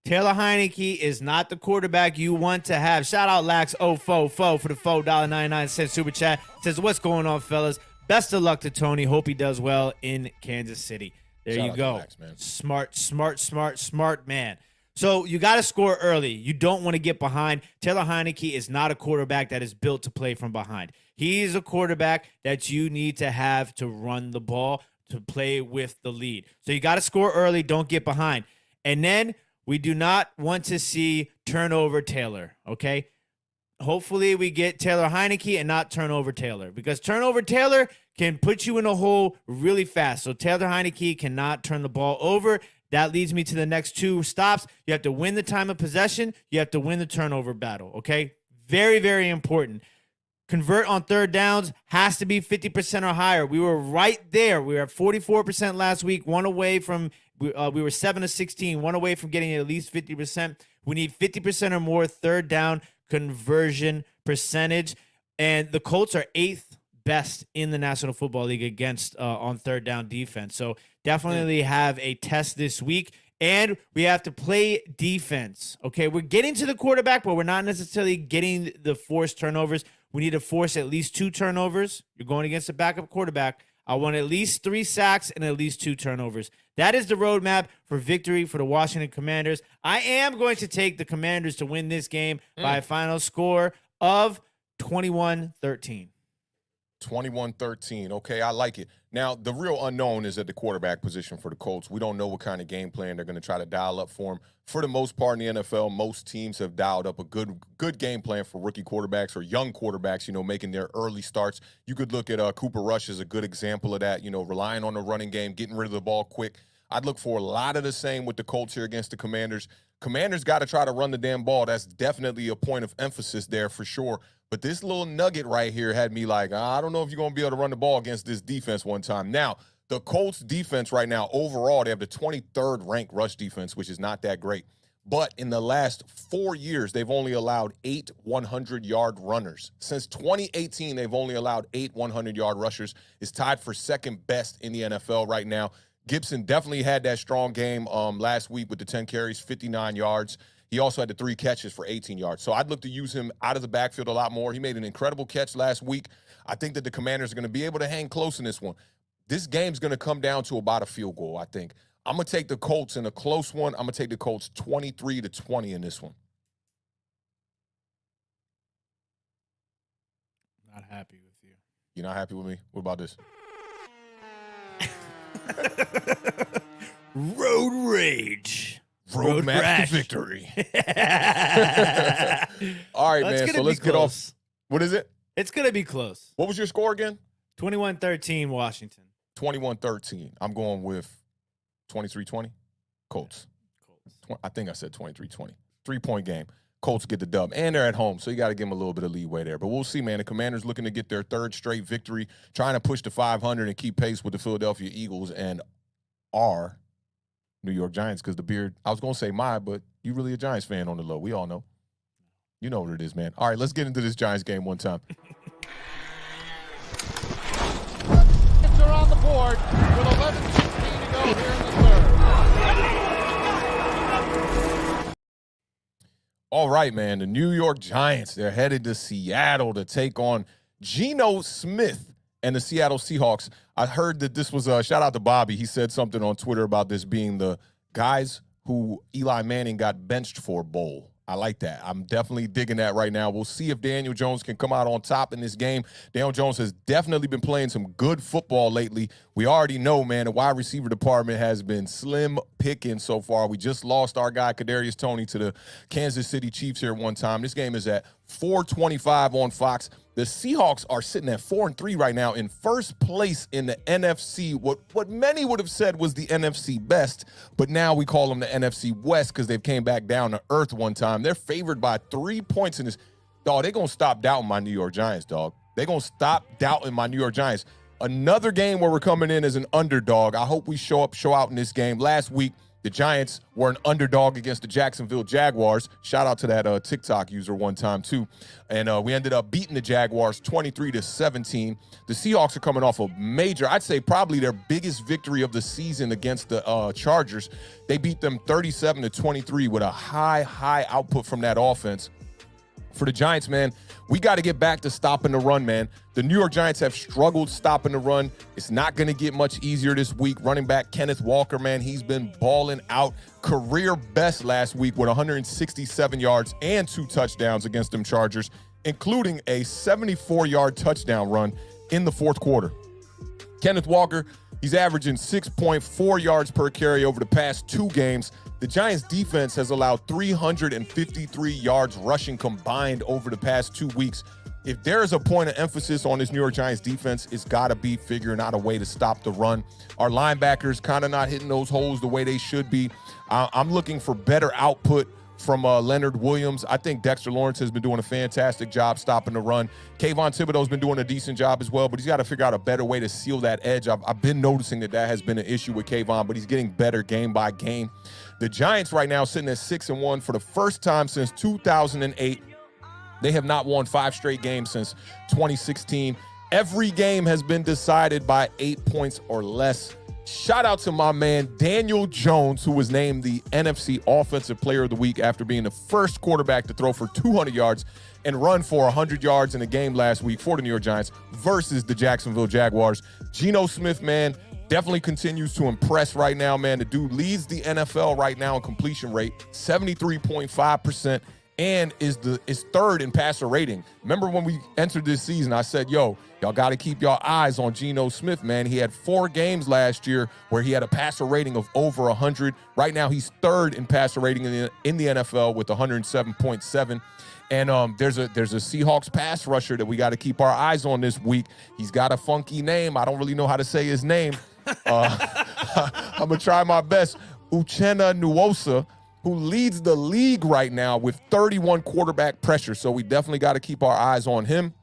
Taylor Heineke is not the quarterback you want to have. Shout out Lax0fo for the $4.99 super chat. Says, what's going on, fellas? Best of luck to Tony. Hope he does well in Kansas City. There you go. Max, man. Smart man. So you got to score early. You don't want to get behind. Taylor Heineke is not a quarterback that is built to play from behind. He is a quarterback that you need to have to run the ball, to play with the lead. So you got to score early. Don't get behind. And then we do not want to see turnover Taylor, okay? Hopefully we get Taylor Heineke and not turnover Taylor, because turnover Taylor can put you in a hole really fast. So Taylor Heineke cannot turn the ball over. That leads me to the next 2 stops. You have to win the time of possession. You have to win the turnover battle, okay? Very, very important. Convert on third downs has to be 50% or higher. We were right there. We were at 44% last week, one away from we were 7 of 16, one away from getting at least 50%. We need 50% or more third down conversion percentage. And the Colts are 8th best in the National Football League against on third down defense. So definitely have a test this week. And we have to play defense. Okay, we're getting to the quarterback, but we're not necessarily getting the forced turnovers. We need to force at least 2 turnovers. You're going against a backup quarterback. I want at least 3 sacks and at least 2 turnovers. That is the roadmap for victory for the Washington Commanders. I am going to take the Commanders to win this game by a final score of 21-13. 21-13. Okay, I like it. Now, the real unknown is at the quarterback position for the Colts. We don't know what kind of game plan they're going to try to dial up for him. For the most part in the NFL, most teams have dialed up a good game plan for rookie quarterbacks or young quarterbacks, making their early starts. You could look at Cooper Rush as a good example of that, relying on the running game, getting rid of the ball quick. I'd look for a lot of the same with the Colts here against the Commanders. Commanders got to try to run the damn ball. That's definitely a point of emphasis there for sure. But this little nugget right here had me like, I don't know if you're going to be able to run the ball against this defense one time. Now, the Colts defense right now, overall, they have the 23rd ranked rush defense, which is not that great. But in the last 4 years, they've only allowed 8 100-yard runners. Since 2018, they've only allowed 8 100-yard rushers. It's tied for second best in the NFL right now. Gibson definitely had that strong game last week with the 10 carries, 59 yards. He also had the 3 catches for 18 yards. So I'd look to use him out of the backfield a lot more. He made an incredible catch last week. I think that the Commanders are going to be able to hang close in this one. This game's going to come down to about a field goal, I think. I'm going to take the Colts in a close one. I'm going to take the Colts 23-20 in this one. Not happy with you. You're not happy with me? What about this? Road rage. Roadmap to victory. All right, man. So let's get off. What is it? It's going to be close. What was your score again? 21-13 Washington. 21-13. I'm going with 23-20. Colts. I think I said 23-20. 3-point game. Colts get the dub. And they're at home, so you got to give them a little bit of leeway there. But we'll see, man. The Commanders looking to get their 3rd straight victory, trying to push to 500 and keep pace with the Philadelphia Eagles and our New York Giants, because the Beard, I was going to say but you really a Giants fan on the low. We all know. You know what it is, man. All right, let's get into this Giants game one time. Are on the board with 11:16 to go here in the 3rd. All right, man. The New York Giants, they're headed to Seattle to take on Geno Smith and the Seattle Seahawks. I heard that this was a shout out to Bobby. He said something on Twitter about this being the guys who Eli Manning got benched for bowl. I like that. I'm definitely digging that right now. We'll see if Daniel Jones can come out on top in this game. Daniel Jones has definitely been playing some good football lately. We already know, man, the wide receiver department has been slim picking so far. We just lost our guy, Kadarius Toney, to the Kansas City Chiefs here one time. This game is at 4:25 on Fox. The Seahawks are sitting at 4-3 right now in first place in the NFC, what many would have said was the NFC best, but now we call them the NFC West because they've came back down to earth one time. They're favored by 3 points in this. Dog, they're going to stop doubting my New York Giants, dog. They're going to stop doubting my New York Giants. Another game where we're coming in as an underdog. I hope we show out in this game. Last week, the Giants were an underdog against the Jacksonville Jaguars. Shout out to that TikTok user one time, too. And we ended up beating the Jaguars 23-17. The Seahawks are coming off a major, I'd say probably their biggest victory of the season against the Chargers. They beat them 37-23 with a high output from that offense. For the Giants, man, we got to get back to stopping the run, man. The New York Giants have struggled stopping the run. It's not going to get much easier this week. Running back Kenneth Walker, man, he's been balling out. Career best last week with 167 yards and 2 touchdowns against them Chargers, including a 74-yard touchdown run in the fourth quarter. Kenneth Walker, he's averaging 6.4 yards per carry over the past 2 games. The Giants' defense has allowed 353 yards rushing combined over the past 2 weeks. If there is a point of emphasis on this New York Giants defense, it's got to be figuring out a way to stop the run. Our linebackers kind of not hitting those holes the way they should be. I'm looking for better output from Leonard Williams. I think Dexter Lawrence has been doing a fantastic job stopping the run. Kayvon Thibodeau's been doing a decent job as well, but he's got to figure out a better way to seal that edge. I've been noticing that has been an issue with Kayvon, but he's getting better game by game. The Giants right now sitting at 6-1 for the first time since 2008. They have not won 5 straight games since 2016. Every game has been decided by 8 points or less. Shout out to my man, Daniel Jones, who was named the NFC Offensive Player of the Week after being the first quarterback to throw for 200 yards and run for 100 yards in a game last week for the New York Giants versus the Jacksonville Jaguars. Geno Smith, man, definitely continues to impress right now, man. The dude leads the NFL right now in completion rate, 73.5%. And is third in passer rating. Remember when we entered this season, I said, yo, y'all got to keep y'all eyes on Geno Smith, man. He had 4 games last year where he had a passer rating of over 100. Right now, he's third in passer rating in the NFL with 107.7. And there's a Seahawks pass rusher that we got to keep our eyes on this week. He's got a funky name. I don't really know how to say his name. I'm going to try my best. Uchenna Nwosu, who leads the league right now with 31 quarterback pressure. So we definitely got to keep our eyes on him.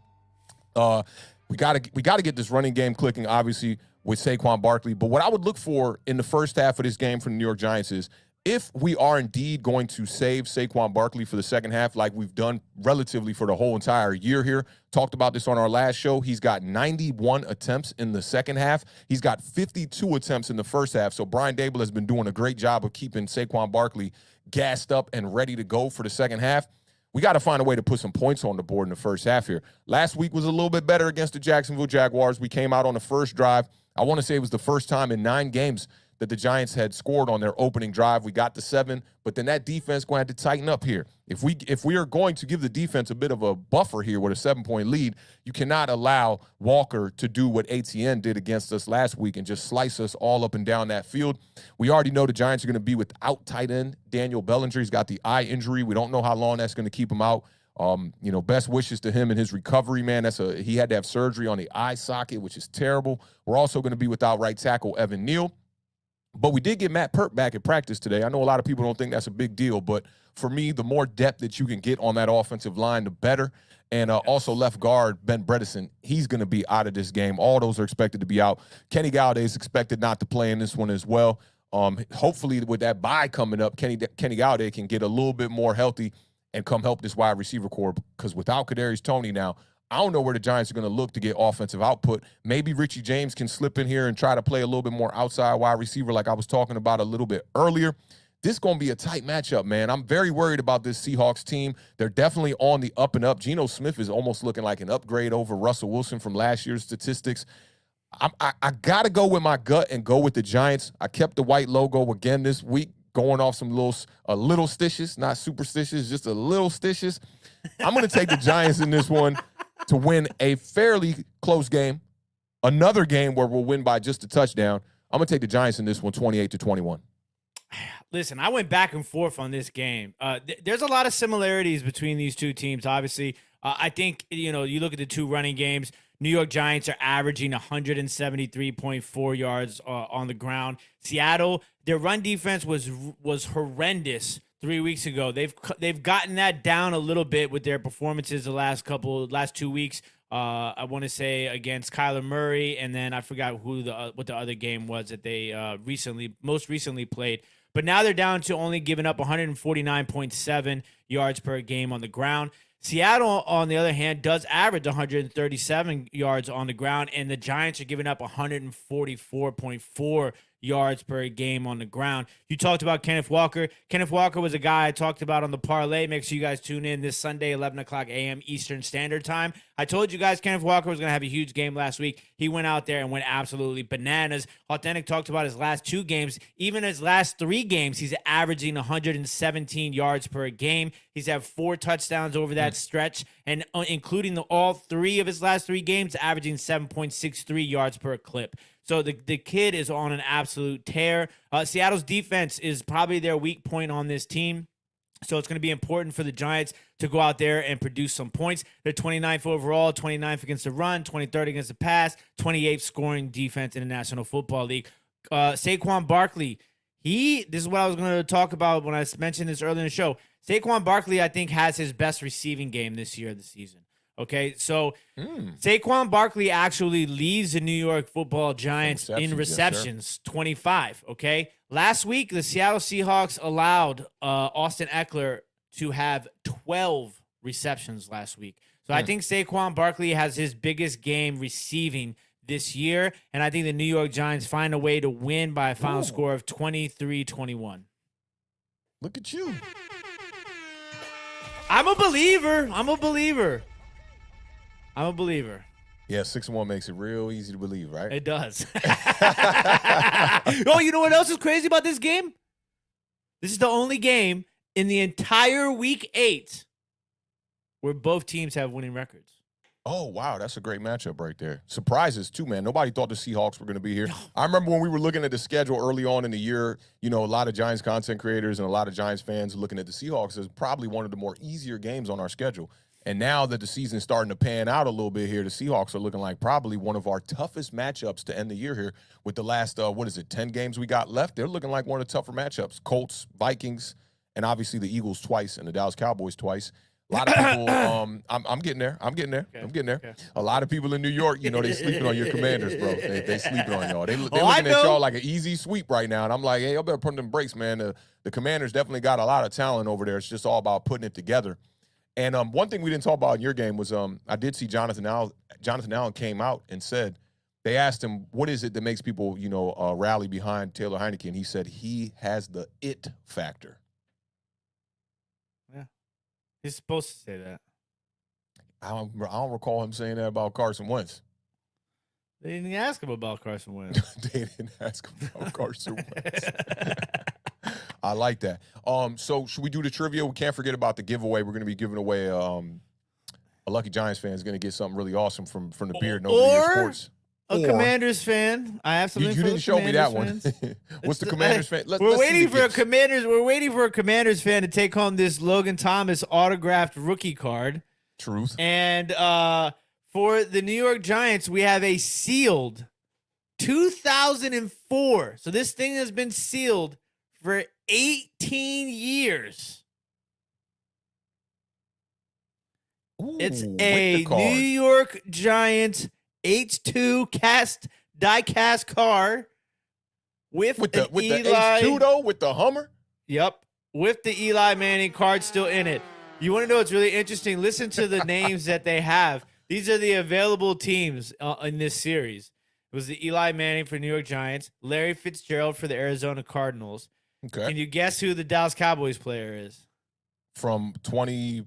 We got to get this running game clicking, obviously, with Saquon Barkley. But what I would look for in the first half of this game from the New York Giants is if we are indeed going to save Saquon Barkley for the second half, like we've done relatively for the whole entire year here, talked about this on our last show, he's got 91 attempts in the second half. He's got 52 attempts in the first half. So Brian Daboll has been doing a great job of keeping Saquon Barkley gassed up and ready to go for the second half. We got to find a way to put some points on the board in the first half here. Last week was a little bit better against the Jacksonville Jaguars. We came out on the first drive. I want to say it was the first time in 9 games that the Giants had scored on their opening drive. We got to 7, but then that defense going to have to tighten up here. If we are going to give the defense a bit of a buffer here with a 7-point lead, you cannot allow Walker to do what ATN did against us last week and just slice us all up and down that field. We already know the Giants are going to be without tight end Daniel Bellinger. He's got the eye injury. We don't know how long that's going to keep him out. Best wishes to him in his recovery, man. He had to have surgery on the eye socket, which is terrible. We're also going to be without right tackle Evan Neal. But we did get Matt Peart back at practice today. I know a lot of people don't think that's a big deal, but for me, the more depth that you can get on that offensive line, the better. And also left guard, Ben Bredesen, he's going to be out of this game. All those are expected to be out. Kenny Golladay is expected not to play in this one as well. Hopefully with that bye coming up, Kenny Golladay can get a little bit more healthy and come help this wide receiver core, because without Kadarius Toney now, I don't know where the Giants are going to look to get offensive output. Maybe Richie James can slip in here and try to play a little bit more outside wide receiver like I was talking about a little bit earlier. this going to be a tight matchup, man. I'm very worried about this Seahawks team. They're definitely on the up and up. Geno Smith is almost looking like an upgrade over Russell Wilson from last year's statistics. I got to go with my gut and go with the Giants. I kept the white logo again this week, going off some little stitches, not superstitious, just a little stitches. I'm going to take the Giants in this one to win a fairly close game. Another game where we'll win by just a touchdown. I'm going to take the Giants in this one, 28-21. Listen, I went back and forth on this game. There's a lot of similarities between these two teams, obviously. I think, you look at the two running games. New York Giants are averaging 173.4 yards on the ground. Seattle, their run defense was horrendous 3 weeks ago. They've gotten that down a little bit with their performances the last 2 weeks. I want to say against Kyler Murray, and then I forgot what the other game was that they most recently played. But now they're down to only giving up 149.7 yards per game on the ground. Seattle, on the other hand, does average 137 yards on the ground, and the Giants are giving up 144.4 yards per game on the ground. You talked about Kenneth Walker. Kenneth Walker was a guy I talked about on the parlay. Make sure you guys tune in this Sunday, 11 o'clock a.m. Eastern Standard Time. I told you guys Kenneth Walker was going to have a huge game last week. He went out there and went absolutely bananas. Awthentik talked about his last 2 games. Even his last 3 games, he's averaging 117 yards per game. He's had 4 touchdowns over that stretch, and including all 3 of his last 3 games, averaging 7.63 yards per clip. So the kid is on an absolute tear. Seattle's defense is probably their weak point on this team. So it's going to be important for the Giants to go out there and produce some points. They're 29th overall, 29th against the run, 23rd against the pass, 28th scoring defense in the National Football League. Saquon Barkley, this is what I was going to talk about when I mentioned this earlier in the show. Saquon Barkley, I think, has his best receiving game this season. Okay, so Saquon Barkley actually leads the New York Football Giants in receptions, 25, okay? Last week, the Seattle Seahawks allowed Austin Eckler to have 12 receptions last week. So I think Saquon Barkley has his biggest game receiving this year, and I think the New York Giants find a way to win by a final score of 23-21. Look at you. I'm a believer. Yeah, 6-1 makes it real easy to believe, right? It does. Oh, you know what else is crazy about this game? This is the only game in the entire Week 8 where both teams have winning records. Oh, wow. That's a great matchup right there. Surprises, too, man. Nobody thought the Seahawks were going to be here. I remember when we were looking at the schedule early on in the year, a lot of Giants content creators and a lot of Giants fans looking at the Seahawks as probably one of the more easier games on our schedule. And now that the season's starting to pan out a little bit here, the Seahawks are looking like probably one of our toughest matchups to end the year here with the last, 10 games we got left. They're looking like one of the tougher matchups. Colts, Vikings, and obviously the Eagles twice and the Dallas Cowboys twice. A lot of people, I'm getting there. Okay. A lot of people in New York, they sleeping on your Commanders, bro. They sleeping on y'all. They looking at y'all like an easy sweep right now. And I'm like, hey, y'all better put them brakes, man. The Commanders definitely got a lot of talent over there. It's just all about putting it together. And one thing we didn't talk about in your game was I did see Jonathan Allen came out and said, they asked him, what is it that makes people, rally behind Taylor Heineke? And he said he has the it factor. Yeah. He's supposed to say that. I don't recall him saying that about Carson Wentz. They didn't ask him about Carson Wentz. They didn't ask him about Carson Wentz. I like that. So should we do the trivia? We can't forget about the giveaway. We're going to be giving away a Lucky Giants fan is going to get something really awesome from the Beard. Sports. A Commanders fan. I have something. You didn't show me that one. What's the Commanders fan? We're waiting for a Commanders fan to take home this Logan Thomas autographed rookie card. Truth. And for the New York Giants, we have a sealed 2004. So this thing has been sealed for 18 years. Ooh, it's a New York Giants H2 die-cast car with the Eli, H2 though, with the Hummer. Yep, with the Eli Manning card still in it. You want to know what's really interesting? Listen to the names that they have. These are the available teams in this series. It was the Eli Manning for New York Giants, Larry Fitzgerald for the Arizona Cardinals, Okay. Can you guess who the Dallas Cowboys player is? From 20,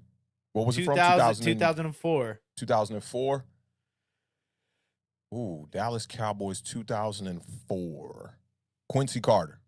what was it from? 2004. 2004. Ooh, Dallas Cowboys 2004. Quincy Carter.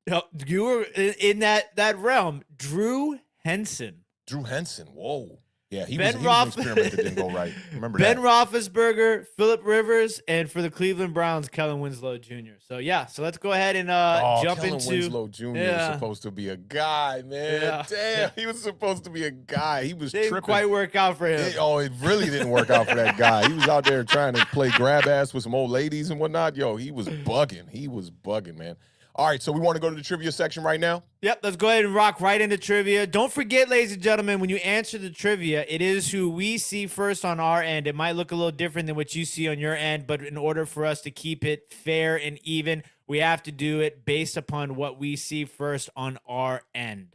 No, you were in that realm. Drew Henson. Drew Henson. Whoa. Yeah, he Ben was an experiment that didn't go right. Remember Ben that. Roethlisberger, Phillip Rivers, and for the Cleveland Browns, Kellen Winslow Jr. So, yeah, so let's go ahead and jump Kellen into Winslow Jr. was supposed to be a guy, man. Yeah. Damn, he was supposed to be a guy. He was Didn't tripping. quite work out for him. It really didn't work out for that guy. He was out there trying to play grab ass with some old ladies and whatnot. Yo, he was bugging. He was bugging, man. All right, so we want to go to the trivia section right now? Yep, let's go ahead and rock right into trivia. Don't forget, ladies and gentlemen, when you answer the trivia, it is who we see first on our end. It might look a little different than what you see on your end, but in order for us to keep it fair and even, we have to do it based upon what we see first on our end.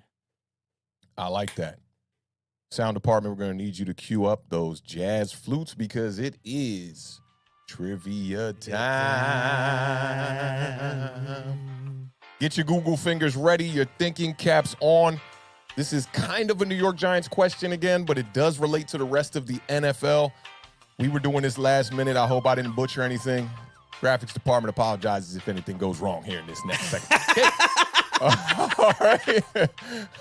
I like that. Sound department, we're going to need you to cue up those jazz flutes because it is trivia time. Get your Google fingers ready, your thinking caps on. This is kind of a New York Giants question again, but it does relate to the rest of the NFL. We were doing this last minute. I hope I didn't butcher anything. Graphics department apologizes if anything goes wrong here in this next second. Okay. All right.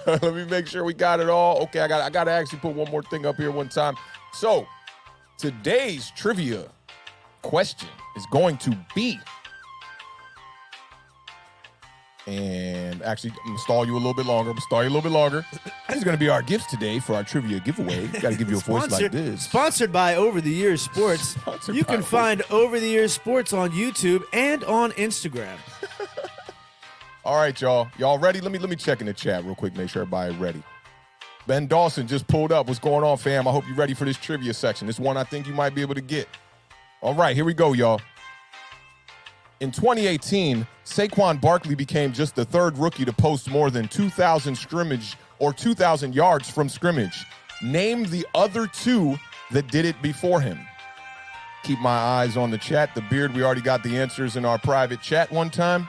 Let me make sure we got it all. Okay, I got to actually put one more thing up here one time. So, today's trivia question is going to be, and actually, I'm going to stall you a little bit longer. This is going to be our gifts today for our trivia giveaway. Got to give you a voice like this. Sponsored by Over the Years Sports. You can find Over the Years Sports on YouTube and on Instagram. All right, y'all. Y'all ready? Let me check in the chat real quick, make sure everybody's ready. Ben Dawson just pulled up. What's going on, fam? I hope you're ready for this trivia section. This one I think you might be able to get. All right, here we go, y'all. In 2018, Saquon Barkley became just the third rookie to post more than 2,000 scrimmage or 2,000 yards from scrimmage. Name the other two that did it before him. Keep my eyes on the chat. The Beard, we already got the answers in our private chat one time.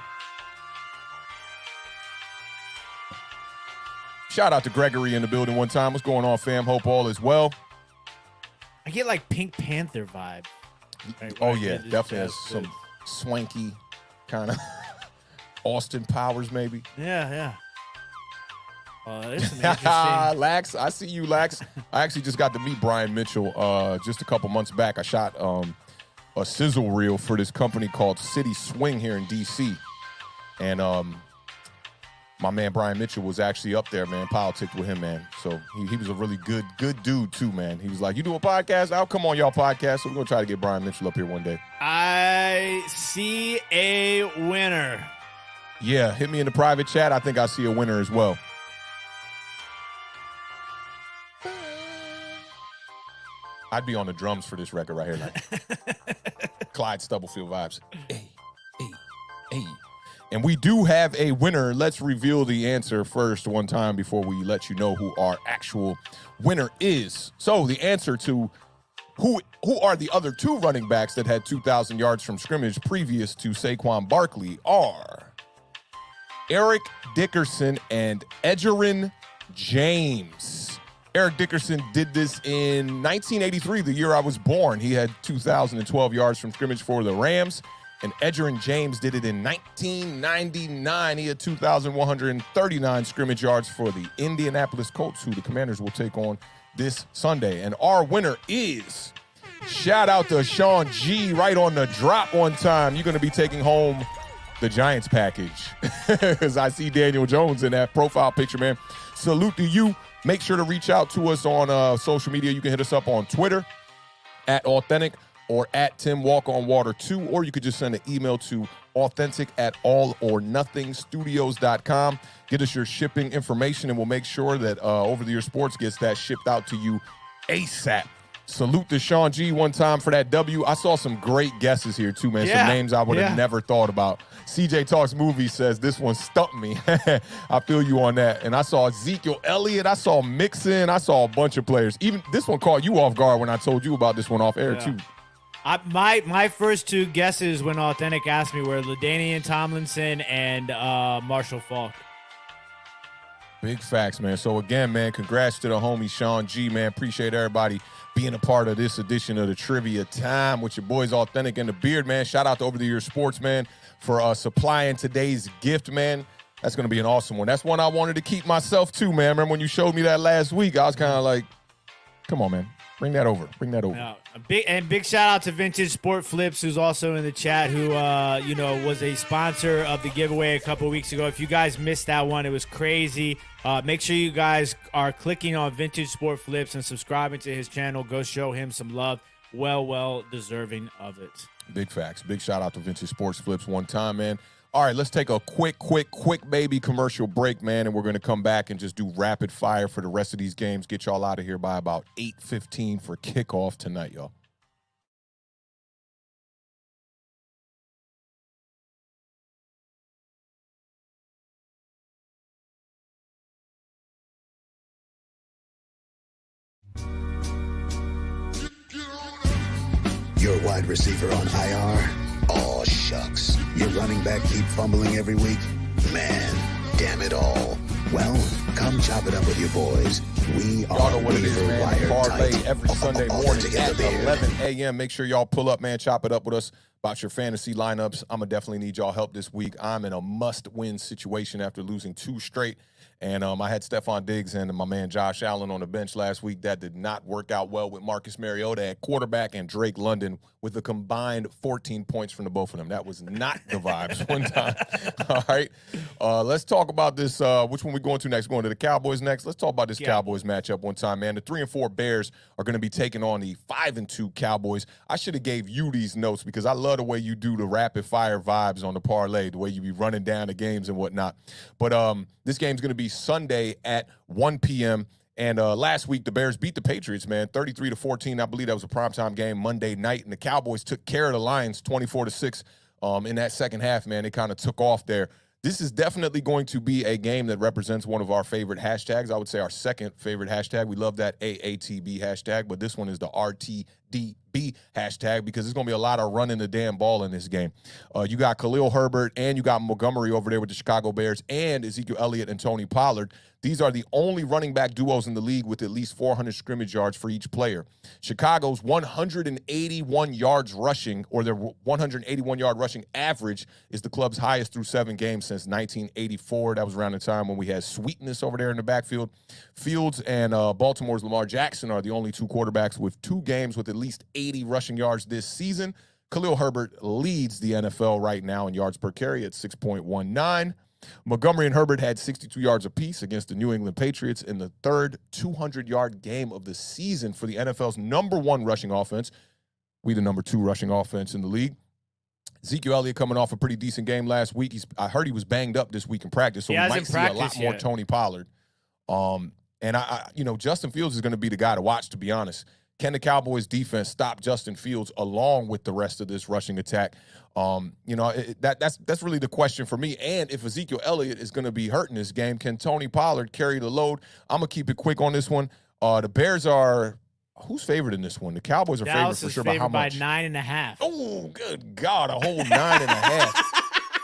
Shout out to Gregory in the building one time. What's going on, fam? Hope all is well. I get like Pink Panther vibe. Oh, yeah, definitely has some swanky kind of Austin Powers, maybe. Yeah. There's some interesting. Lax, I see you, Lax. I actually just got to meet Brian Mitchell just a couple months back. I shot a sizzle reel for this company called City Swing here in D.C. And my man Brian Mitchell was actually up there, man. Politics with him, man. So he was a really good dude, too, man. He was like, you do a podcast? I'll come on y'all podcast. So we're going to try to get Brian Mitchell up here one day. I see a winner. Yeah, hit me in the private chat. I think I see a winner as well. I'd be on the drums for this record right here. Like Clyde Stubblefield vibes. Hey. And we do have a winner. Let's reveal the answer first one time before we let you know who our actual winner is. So the answer to who are the other two running backs that had 2,000 yards from scrimmage previous to Saquon Barkley are Eric Dickerson and Edgerrin James. Eric Dickerson did this in 1983, the year I was born. He had 2,012 yards from scrimmage for the Rams. And Edgerrin James did it in 1999. He had 2,139 scrimmage yards for the Indianapolis Colts, who the Commanders will take on this Sunday. And our winner is, shout out to Sean G, right on the drop one time. You're going to be taking home the Giants package. Because I see Daniel Jones in that profile picture, man. Salute to you. Make sure to reach out to us on social media. You can hit us up on Twitter at Awthentik, or at Tim Walk on Water 2, or you could just send an email to authentic@allornothingstudios.com. Get us your shipping information, and we'll make sure that Over the Year Sports gets that shipped out to you ASAP. Salute to Sean G one time for that W. I saw some great guesses here, too, man. Some names I would have never thought about. CJ Talks Movie says, this one stumped me. I feel you on that. And I saw Ezekiel Elliott. I saw Mixon. I saw a bunch of players. Even this one caught you off guard when I told you about this one off air, too. My first two guesses when Awthentik asked me were LaDainian Tomlinson and Marshall Faulk. Big facts, man. So again, man, congrats to the homie Sean G, man. Appreciate everybody being a part of this edition of the Trivia Time with your boys Awthentik and The Beard, man. Shout out to Over the Years Sports, man, for supplying today's gift, man. That's going to be an awesome one. That's one I wanted to keep myself too, man. Remember when you showed me that last week? I was kind of like, come on, man. Bring that over. Bring that over. No, big shout out to Vintage Sport Flips, who's also in the chat, who was a sponsor of the giveaway a couple weeks ago. If you guys missed that one, it was crazy. Make sure you guys are clicking on Vintage Sport Flips and subscribing to his channel. Go show him some love. Well deserving of it. Big facts. Big shout out to Vintage Sports Flips one time, man. All right, let's take a quick baby commercial break, man, and we're going to come back and just do rapid fire for the rest of these games. Get y'all out of here by about 8:15 for kickoff tonight, y'all. Your wide receiver on IR? Aw, shucks. Your running back keep fumbling every week? Man, damn it all. Well, come chop it up with your boys. We Y'all know are what it is, man. wire Parlay tight. every Sunday morning Awthentik and at The Beard. 11 a.m. Make sure y'all pull up, man. Chop it up with us about your fantasy lineups. I'm going to definitely need y'all help this week. I'm in a must-win situation after losing 2 straight. And I had Stephon Diggs and my man Josh Allen on the bench last week. That did not work out well with Marcus Mariota at quarterback and Drake London with a combined 14 points from the both of them. That was not the vibes one time. All right. Let's talk about this. Which one we going to next? Going to the Cowboys next? Let's talk about this Cowboys matchup one time, man. The 3-4 Bears are going to be taking on the 5-2 Cowboys. I should have gave you these notes because I love the way you do the rapid fire vibes on the parlay, the way you be running down the games and whatnot. But this game's going to be Sunday at 1 p.m. And last week, the Bears beat the Patriots, man, 33-14. I believe that was a primetime game Monday night. And the Cowboys took care of the Lions 24-6 in that second half, man. They kind of took off there. This is definitely going to be a game that represents one of our favorite hashtags. I would say our second favorite hashtag. We love that AATB hashtag, but this one is the RTDB hashtag because there's going to be a lot of running the damn ball in this game. You got Khalil Herbert and you got Montgomery over there with the Chicago Bears and Ezekiel Elliott and Tony Pollard. These are the only running back duos in the league with at least 400 scrimmage yards for each player. Chicago's 181 yards rushing, or their 181-yard rushing average, is the club's highest through 7 games since 1984. That was around the time when we had Sweetness over there in the backfield. Fields and Baltimore's Lamar Jackson are the only 2 quarterbacks with 2 games with at least 80 rushing yards this season. Khalil Herbert leads the NFL right now in yards per carry at 6.19. Montgomery and Herbert had 62 yards apiece against the New England Patriots in the third 200-yard game of the season for the NFL's number 1 rushing offense. We the number 2 rushing offense in the league. Ezekiel Elliott coming off a pretty decent game last week. I heard he was banged up this week in practice, so we might see a lot more Tony Pollard. And Justin Fields is going to be the guy to watch, to be honest. Can the Cowboys defense stop Justin Fields along with the rest of this rushing attack? That's really the question for me. And if Ezekiel Elliott is going to be hurt in this game, can Tony Pollard carry the load? I'm going to keep it quick on this one. The Bears are – who's favored in this one? The Cowboys are favored for sure. By how much? By 9.5. Oh, good God, a whole 9.5.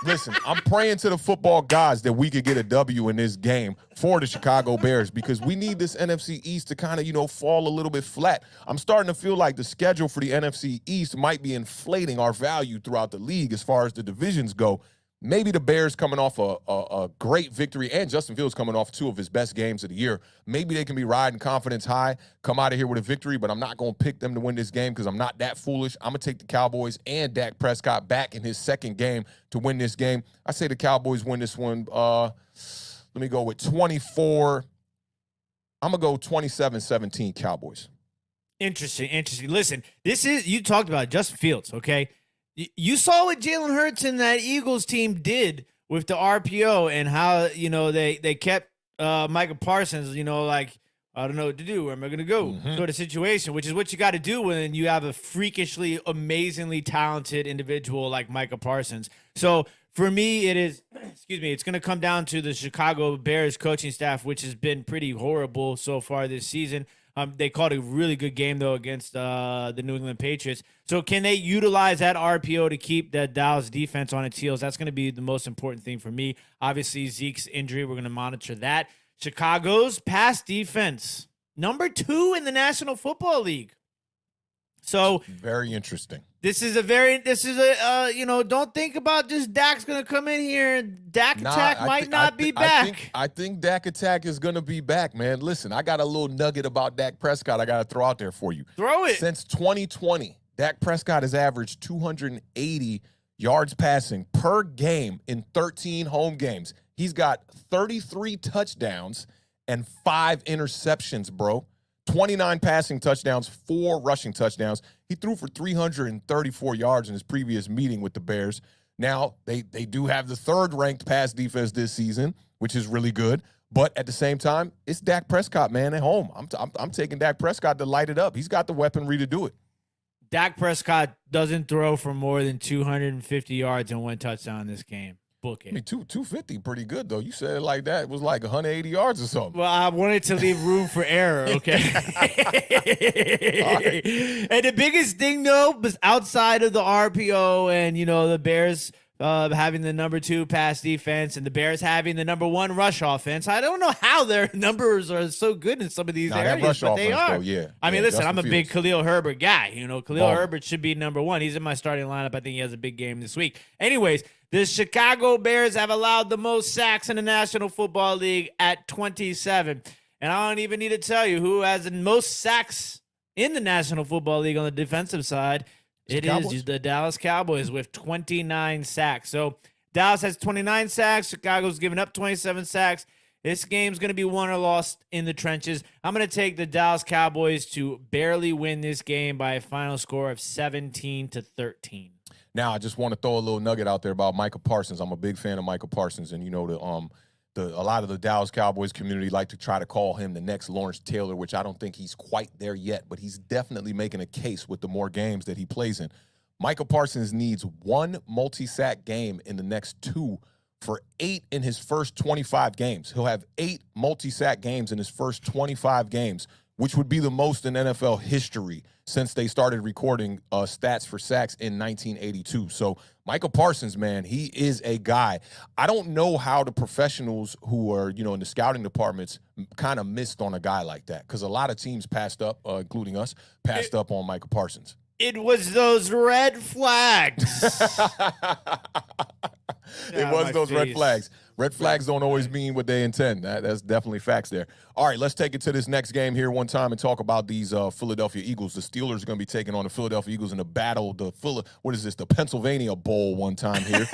Listen, I'm praying to the football gods that we could get a W in this game for the Chicago Bears because we need this NFC East to kind of, fall a little bit flat. I'm starting to feel like the schedule for the NFC East might be inflating our value throughout the league as far as the divisions go. Maybe the Bears coming off a great victory and Justin Fields coming off 2 of his best games of the year. Maybe they can be riding confidence high, come out of here with a victory, but I'm not going to pick them to win this game because I'm not that foolish. I'm going to take the Cowboys and Dak Prescott back in his second game to win this game. I say the Cowboys win this one. Let me go with 24. I'm going to go 27-17 Cowboys. Interesting. Listen, you talked about Justin Fields, okay? You saw what Jalen Hurts and that Eagles team did with the RPO and how, they kept Micah Parsons, I don't know what to do. Where am I going to go? Sort of situation, which is what you got to do when you have a freakishly, amazingly talented individual like Micah Parsons. So for me, it is, it's going to come down to the Chicago Bears coaching staff, which has been pretty horrible so far this season. They called a really good game, though, against the New England Patriots. So can they utilize that RPO to keep that Dallas defense on its heels? That's going to be the most important thing for me. Obviously, Zeke's injury, we're going to monitor that. Chicago's pass defense, number 2 in the National Football League. So very interesting. This is a don't think about just Dak's going to come in here and Dak attack might not be back. I think Dak attack is going to be back, man. Listen, I got a little nugget about Dak Prescott I got to throw out there for you. Throw it. Since 2020, Dak Prescott has averaged 280 yards passing per game in 13 home games. He's got 33 touchdowns and 5 interceptions, bro. 29 passing touchdowns, 4 rushing touchdowns. He threw for 334 yards in his previous meeting with the Bears. Now, they do have the 3rd-ranked pass defense this season, which is really good. But at the same time, it's Dak Prescott, man, at home. I'm taking Dak Prescott to light it up. He's got the weaponry to do it. Dak Prescott doesn't throw for more than 250 yards and 1 touchdown in this game. Book it. I mean, 250, pretty good, though. You said it like that. It was like 180 yards or something. Well, I wanted to leave room for error, okay? Right. And the biggest thing, though, was outside of the RPO and, the Bears having the number 2 pass defense and the Bears having the number 1 rush offense. I don't know how their numbers are so good in some of these areas, but they are. Though, yeah. I mean, listen, Justin I'm a big Khalil Herbert guy. Khalil Herbert should be number 1. He's in my starting lineup. I think he has a big game this week. Anyways, the Chicago Bears have allowed the most sacks in the National Football League at 27. And I don't even need to tell you who has the most sacks in the National Football League on the defensive side. It is the Dallas Cowboys with 29 sacks. So Dallas has 29 sacks. Chicago's giving up 27 sacks. This game's going to be won or lost in the trenches. I'm going to take the Dallas Cowboys to barely win this game by a final score of 17-13. Now, I just want to throw a little nugget out there about Micah Parsons. I'm a big fan of Micah Parsons, and a lot of the Dallas Cowboys community like to try to call him the next Lawrence Taylor, which I don't think he's quite there yet, but he's definitely making a case with the more games that he plays in. Micah Parsons needs 1 multi-sack game in the next 2 for 8 in his first 25 games. He'll have 8 multi-sack games in his first 25 games, which would be the most in NFL history since they started recording stats for sacks in 1982. So Micah Parsons, man, he is a guy. I don't know how the professionals who are, in the scouting departments kind of missed on a guy like that, because a lot of teams passed up, including us, up on Micah Parsons. It was those red flags. It was those red flags. Red flags don't always mean what they intend. That's definitely facts there. All right, let's take it to this next game here one time and talk about these Philadelphia Eagles. The Steelers are going to be taking on the Philadelphia Eagles in a battle, the Pennsylvania Bowl one time here.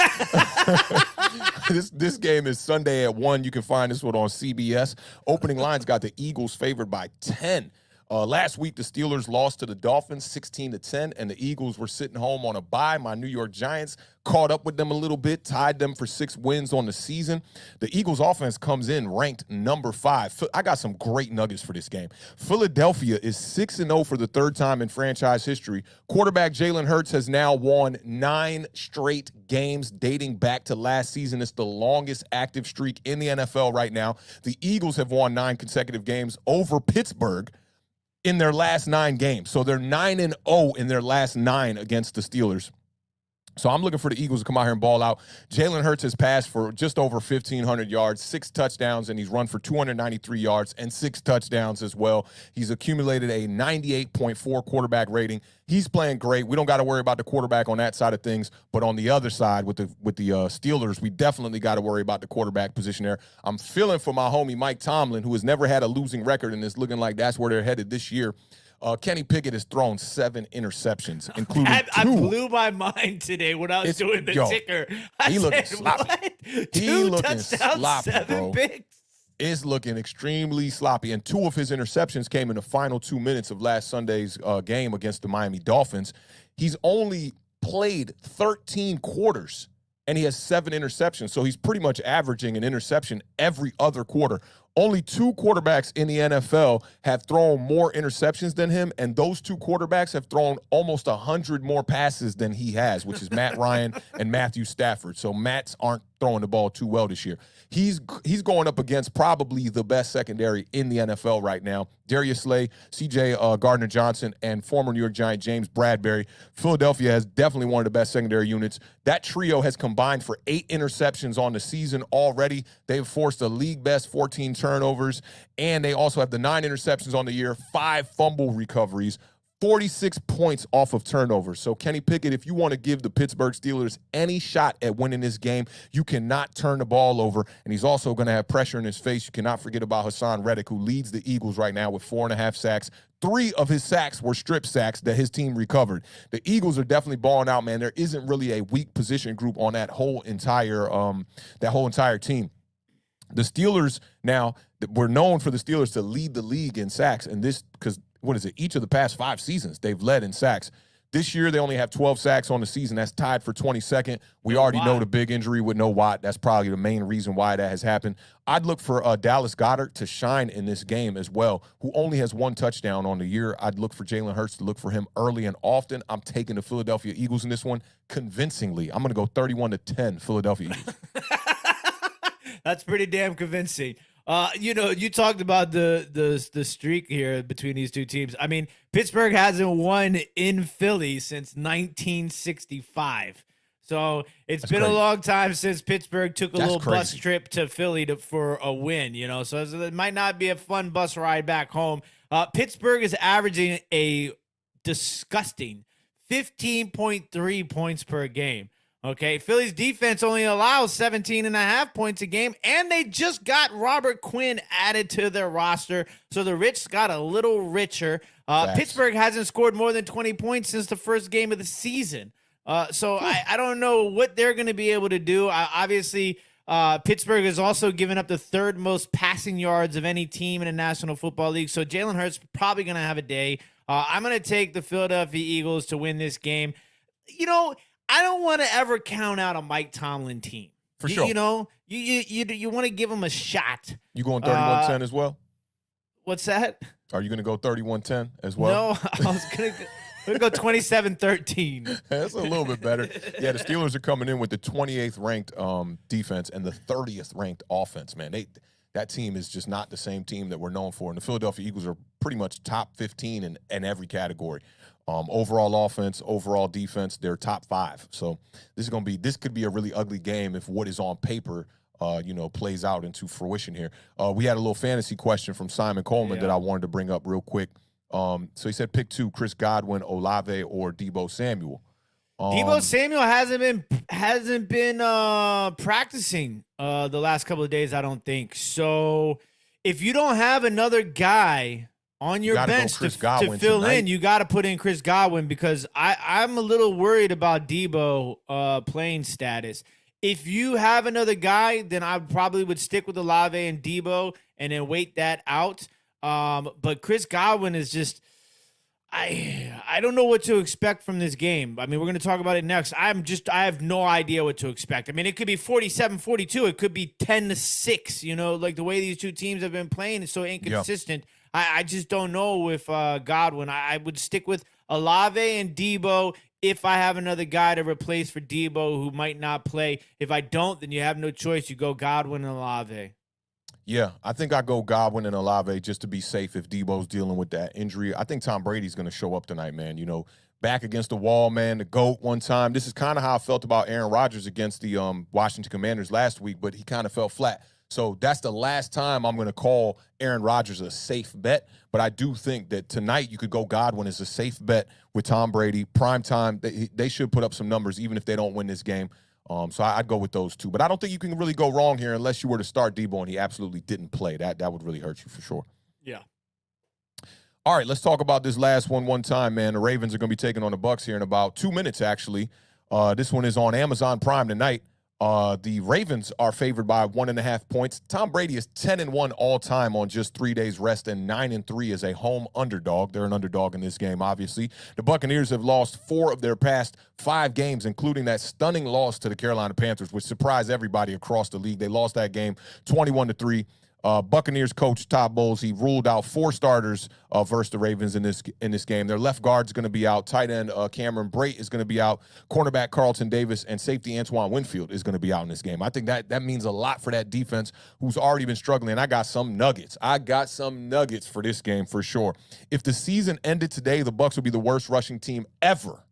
This game is Sunday at 1. You can find this one on CBS. Opening lines got the Eagles favored by 10. Last week, the Steelers lost to the Dolphins 16-10, and the Eagles were sitting home on a bye. My New York Giants caught up with them a little bit, tied them for 6 wins on the season. The Eagles offense comes in ranked number 5. I got some great nuggets for this game. Philadelphia is 6-0 for the 3rd time in franchise history. Quarterback Jalen Hurts has now won 9 straight games dating back to last season. It's the longest active streak in the NFL right now. The Eagles have won 9 consecutive games over Pittsburgh in their last 9 games. So they're 9-0 in their last 9 against the Steelers. So I'm looking for the Eagles to come out here and ball out. Jalen Hurts has passed for just over 1,500 yards, 6 touchdowns, and he's run for 293 yards and 6 touchdowns as well. He's accumulated a 98.4 quarterback rating. He's playing great. We don't got to worry about the quarterback on that side of things, but on the other side with the Steelers, we definitely got to worry about the quarterback position there. I'm feeling for my homie Mike Tomlin, who has never had a losing record and is looking like that's where they're headed this year. Kenny Pickett has thrown 7 interceptions, including 2. I blew my mind today when I was doing the ticker. He looking sloppy. What? He 2 looking touchdowns, sloppy, 7 bro. picks. Is looking extremely sloppy, and 2 of his interceptions came in the final 2 minutes of last Sunday's game against the Miami Dolphins. He's only played 13 quarters, and he has 7 interceptions, so he's pretty much averaging an interception every other quarter. Only 2 quarterbacks in the NFL have thrown more interceptions than him, and those 2 quarterbacks have thrown almost 100 more passes than he has, which is Matt Ryan and Matthew Stafford. So Matts aren't throwing the ball too well this year. He's going up against probably the best secondary in the NFL right now. Darius Slay, C.J. Gardner-Johnson, and former New York Giant James Bradbury. Philadelphia has definitely one of the best secondary units. That trio has combined for 8 interceptions on the season already. They've forced a league-best 14 turnovers, and they also have the 9 interceptions on the year, 5 fumble recoveries, 46 points off of turnovers. So, Kenny Pickett, if you want to give the Pittsburgh Steelers any shot at winning this game, you cannot turn the ball over. And he's also going to have pressure in his face. You cannot forget about Hassan Reddick, who leads the Eagles right now with 4.5 sacks. 3 of his sacks were strip sacks that his team recovered. The Eagles are definitely balling out, man. There isn't really a weak position group on that whole entire team. The Steelers, now, we're known for the Steelers to lead the league in sacks, and this, because what is it? Each of the past 5 seasons, they've led in sacks. This year, they only have 12 sacks on the season. That's tied for 22nd. We already know the big injury with no Watt. That's probably the main reason why that has happened. I'd look for Dallas Goedert to shine in this game as well, who only has 1 touchdown on the year. I'd look for Jalen Hurts to look for him early and often. I'm taking the Philadelphia Eagles in this one convincingly. I'm going to go 31-10 Philadelphia Eagles. That's pretty damn convincing. You talked about the streak here between these two teams. I mean, Pittsburgh hasn't won in Philly since 1965. So it's been a long time since Pittsburgh took a bus trip to Philly for a win, So it might not be a fun bus ride back home. Pittsburgh is averaging a disgusting 15.3 points per game. Okay, Philly's defense only allows 17.5 points a game, and they just got Robert Quinn added to their roster, so the rich got a little richer. Pittsburgh hasn't scored more than 20 points since the first game of the season. I don't know what they're going to be able to do. Obviously, Pittsburgh has also given up the 3rd most passing yards of any team in the National Football League, so Jalen Hurts probably going to have a day. I'm going to take the Philadelphia Eagles to win this game. I don't want to ever count out a Mike Tomlin team. For sure. You want to give him a shot. You going 31-10 as well? What's that? Are you going to go 31-10 as well? No, I was going to go 27-13. That's a little bit better. Yeah, the Steelers are coming in with the 28th ranked defense and the 30th ranked offense, man. That team is just not the same team that we're known for. And the Philadelphia Eagles are pretty much top 15 in every category. Overall offense, overall defense, they're top 5. So this could be a really ugly game if what is on paper, plays out into fruition here. We had a little fantasy question from Simon Coleman that I wanted to bring up real quick. So he said, pick 2, Chris Godwin, Olave, or Deebo Samuel. Deebo Samuel hasn't been practicing the last couple of days, I don't think. So if you don't have another guy on your bench to fill in, you got to put in Chris Godwin, because I'm a little worried about Deebo playing status. If you have another guy, then I probably would stick with Olave and Deebo and then wait that out. But Chris Godwin is just, I don't know what to expect from this game. I mean, we're going to talk about it next. I have no idea what to expect. I mean, it could be 47-42. It could be 10-6. Like the way these two teams have been playing is so inconsistent. Yep. I just don't know with Godwin. I would stick with Olave and Deebo if I have another guy to replace for Deebo who might not play. If I don't, then you have no choice. You go Godwin and Olave. Yeah, I think I go Godwin and Olave just to be safe if Deebo's dealing with that injury. I think Tom Brady's going to show up tonight, man. Back against the wall, man, the GOAT one time. This is kind of how I felt about Aaron Rodgers against the Washington Commanders last week, but he kind of fell flat. So that's the last time I'm going to call Aaron Rodgers a safe bet. But I do think that tonight you could go Godwin as a safe bet with Tom Brady. Prime time, they should put up some numbers even if they don't win this game. So I'd go with those two. But I don't think you can really go wrong here unless you were to start Deebo and he absolutely didn't play. That would really hurt you for sure. Yeah. All right, let's talk about this last one time, man. The Ravens are going to be taking on the Bucs here in about 2 minutes, actually. This one is on Amazon Prime tonight. The Ravens are favored by 1.5 points. Tom Brady is 10-1 all time on just 3 days rest and 9-3 as a home underdog. They're an underdog in this game, obviously. The Buccaneers have lost 4 of their past 5 games, including that stunning loss to the Carolina Panthers, which surprised everybody across the league. They lost that game 21-3. Buccaneers coach Todd Bowles, he ruled out 4 starters versus the Ravens in this game. Their left guard's going to be out. Tight end Cameron Brate is going to be out. Cornerback Carlton Davis and safety Antoine Winfield is going to be out in this game. I think that means a lot for that defense who's already been struggling. I got some nuggets. For this game for sure. If the season ended today, the Bucs would be the worst rushing team ever.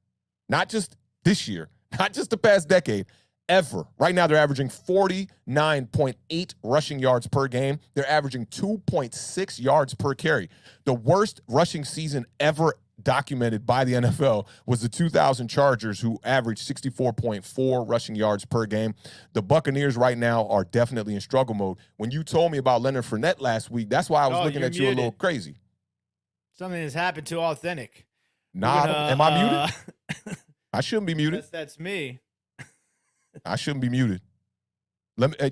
Not just this year, not just the past decade, ever. Right now, they're averaging 49.8 rushing yards per game. They're averaging 2.6 yards per carry. The worst rushing season ever documented by the NFL was the 2000 Chargers, who averaged 64.4 rushing yards per game. The Buccaneers right now are definitely in struggle mode. When you told me about Leonard Fournette last week, that's why I was looking at you a little crazy. Something has happened to Awthentic. Nah, am I muted? I shouldn't be muted. That's me. I shouldn't be muted.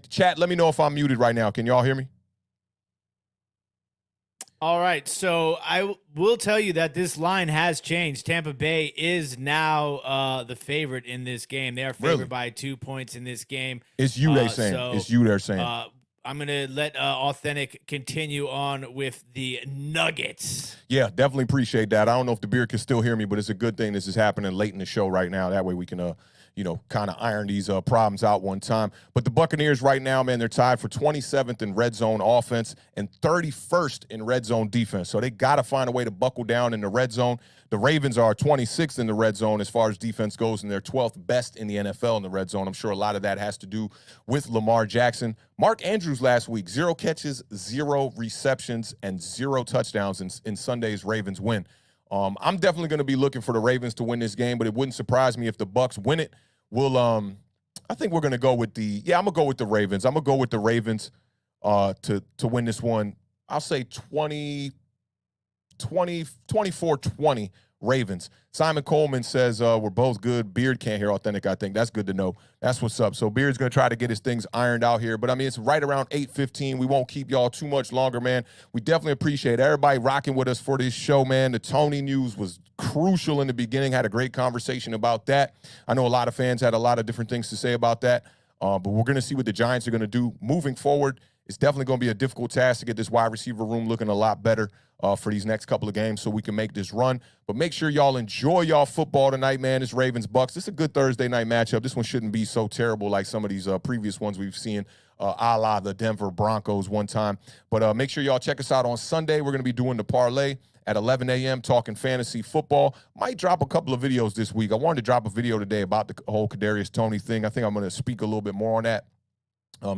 Chat, let me know if I'm muted right now. Can y'all hear me? All right, so I will tell you that this line has changed. Tampa Bay is now the favorite in this game. They are favored by 2 points in this game. It's you they're saying. It's you they're saying. I'm going to let Awthentic continue on with the Nuggets. Yeah, definitely appreciate that. I don't know if the beard can still hear me, but it's a good thing this is happening late in the show right now. That way we can kind of iron these problems out one time. But the Buccaneers right now, man, they're tied for 27th in red zone offense and 31st in red zone defense. So they got to find a way to buckle down in the red zone. The Ravens are 26th in the red zone as far as defense goes, and they're 12th best in the NFL in the red zone. I'm sure a lot of that has to do with Lamar Jackson. Mark Andrews last week, 0 catches, 0 receptions, and 0 touchdowns in Sunday's Ravens win. I'm definitely going to be looking for the Ravens to win this game, but it wouldn't surprise me if the Bucs win it. I think we're going to go with I'm going to go with the Ravens. I'm going to go with the Ravens to win this one. I'll say 24-20 Ravens. Simon Coleman says we're both good. Beard can't hear Awthentic, I think. That's good to know. That's what's up. So Beard's going to try to get his things ironed out here. But, I mean, it's right around 8:15. We won't keep y'all too much longer, man. We definitely appreciate everybody rocking with us for this show, man. The Toney news was crucial in the beginning. Had a great conversation about that. I know a lot of fans had a lot of different things to say about that. But we're going to see what the Giants are going to do moving forward. It's definitely going to be a difficult task to get this wide receiver room looking a lot better for these next couple of games so we can make this run. But make sure y'all enjoy y'all football tonight, man. This Ravens-Bucs. This is a good Thursday night matchup. This one shouldn't be so terrible like some of these previous ones we've seen, a la the Denver Broncos one time. But make sure y'all check us out on Sunday. We're going to be doing the parlay at 11 a.m. talking fantasy football. Might drop a couple of videos this week. I wanted to drop a video today about the whole Kadarius Toney thing. I think I'm going to speak a little bit more on that.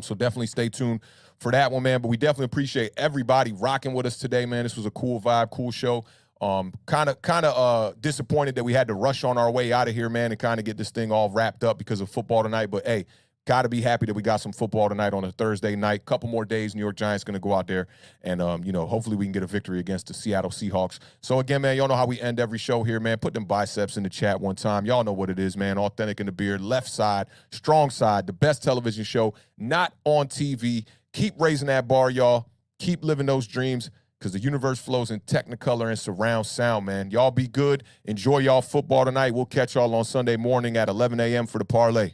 So definitely stay tuned for that one, man. But we definitely appreciate everybody rocking with us today, man. This was a cool vibe, cool show. Kind of disappointed that we had to rush on our way out of here, man, and kind of get this thing all wrapped up because of football tonight. But, hey, got to be happy that we got some football tonight on a Thursday night. Couple more days, New York Giants going to go out there and, hopefully we can get a victory against the Seattle Seahawks. So, again, man, y'all know how we end every show here, man. Put them biceps in the chat one time. Y'all know what it is, man. Awthentic and The Beard, left side, strong side, the best television show, not on TV. Keep raising that bar, y'all. Keep living those dreams because the universe flows in Technicolor and surround sound, man. Y'all be good. Enjoy y'all football tonight. We'll catch y'all on Sunday morning at 11 a.m. for the parlay.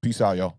Peace out, y'all.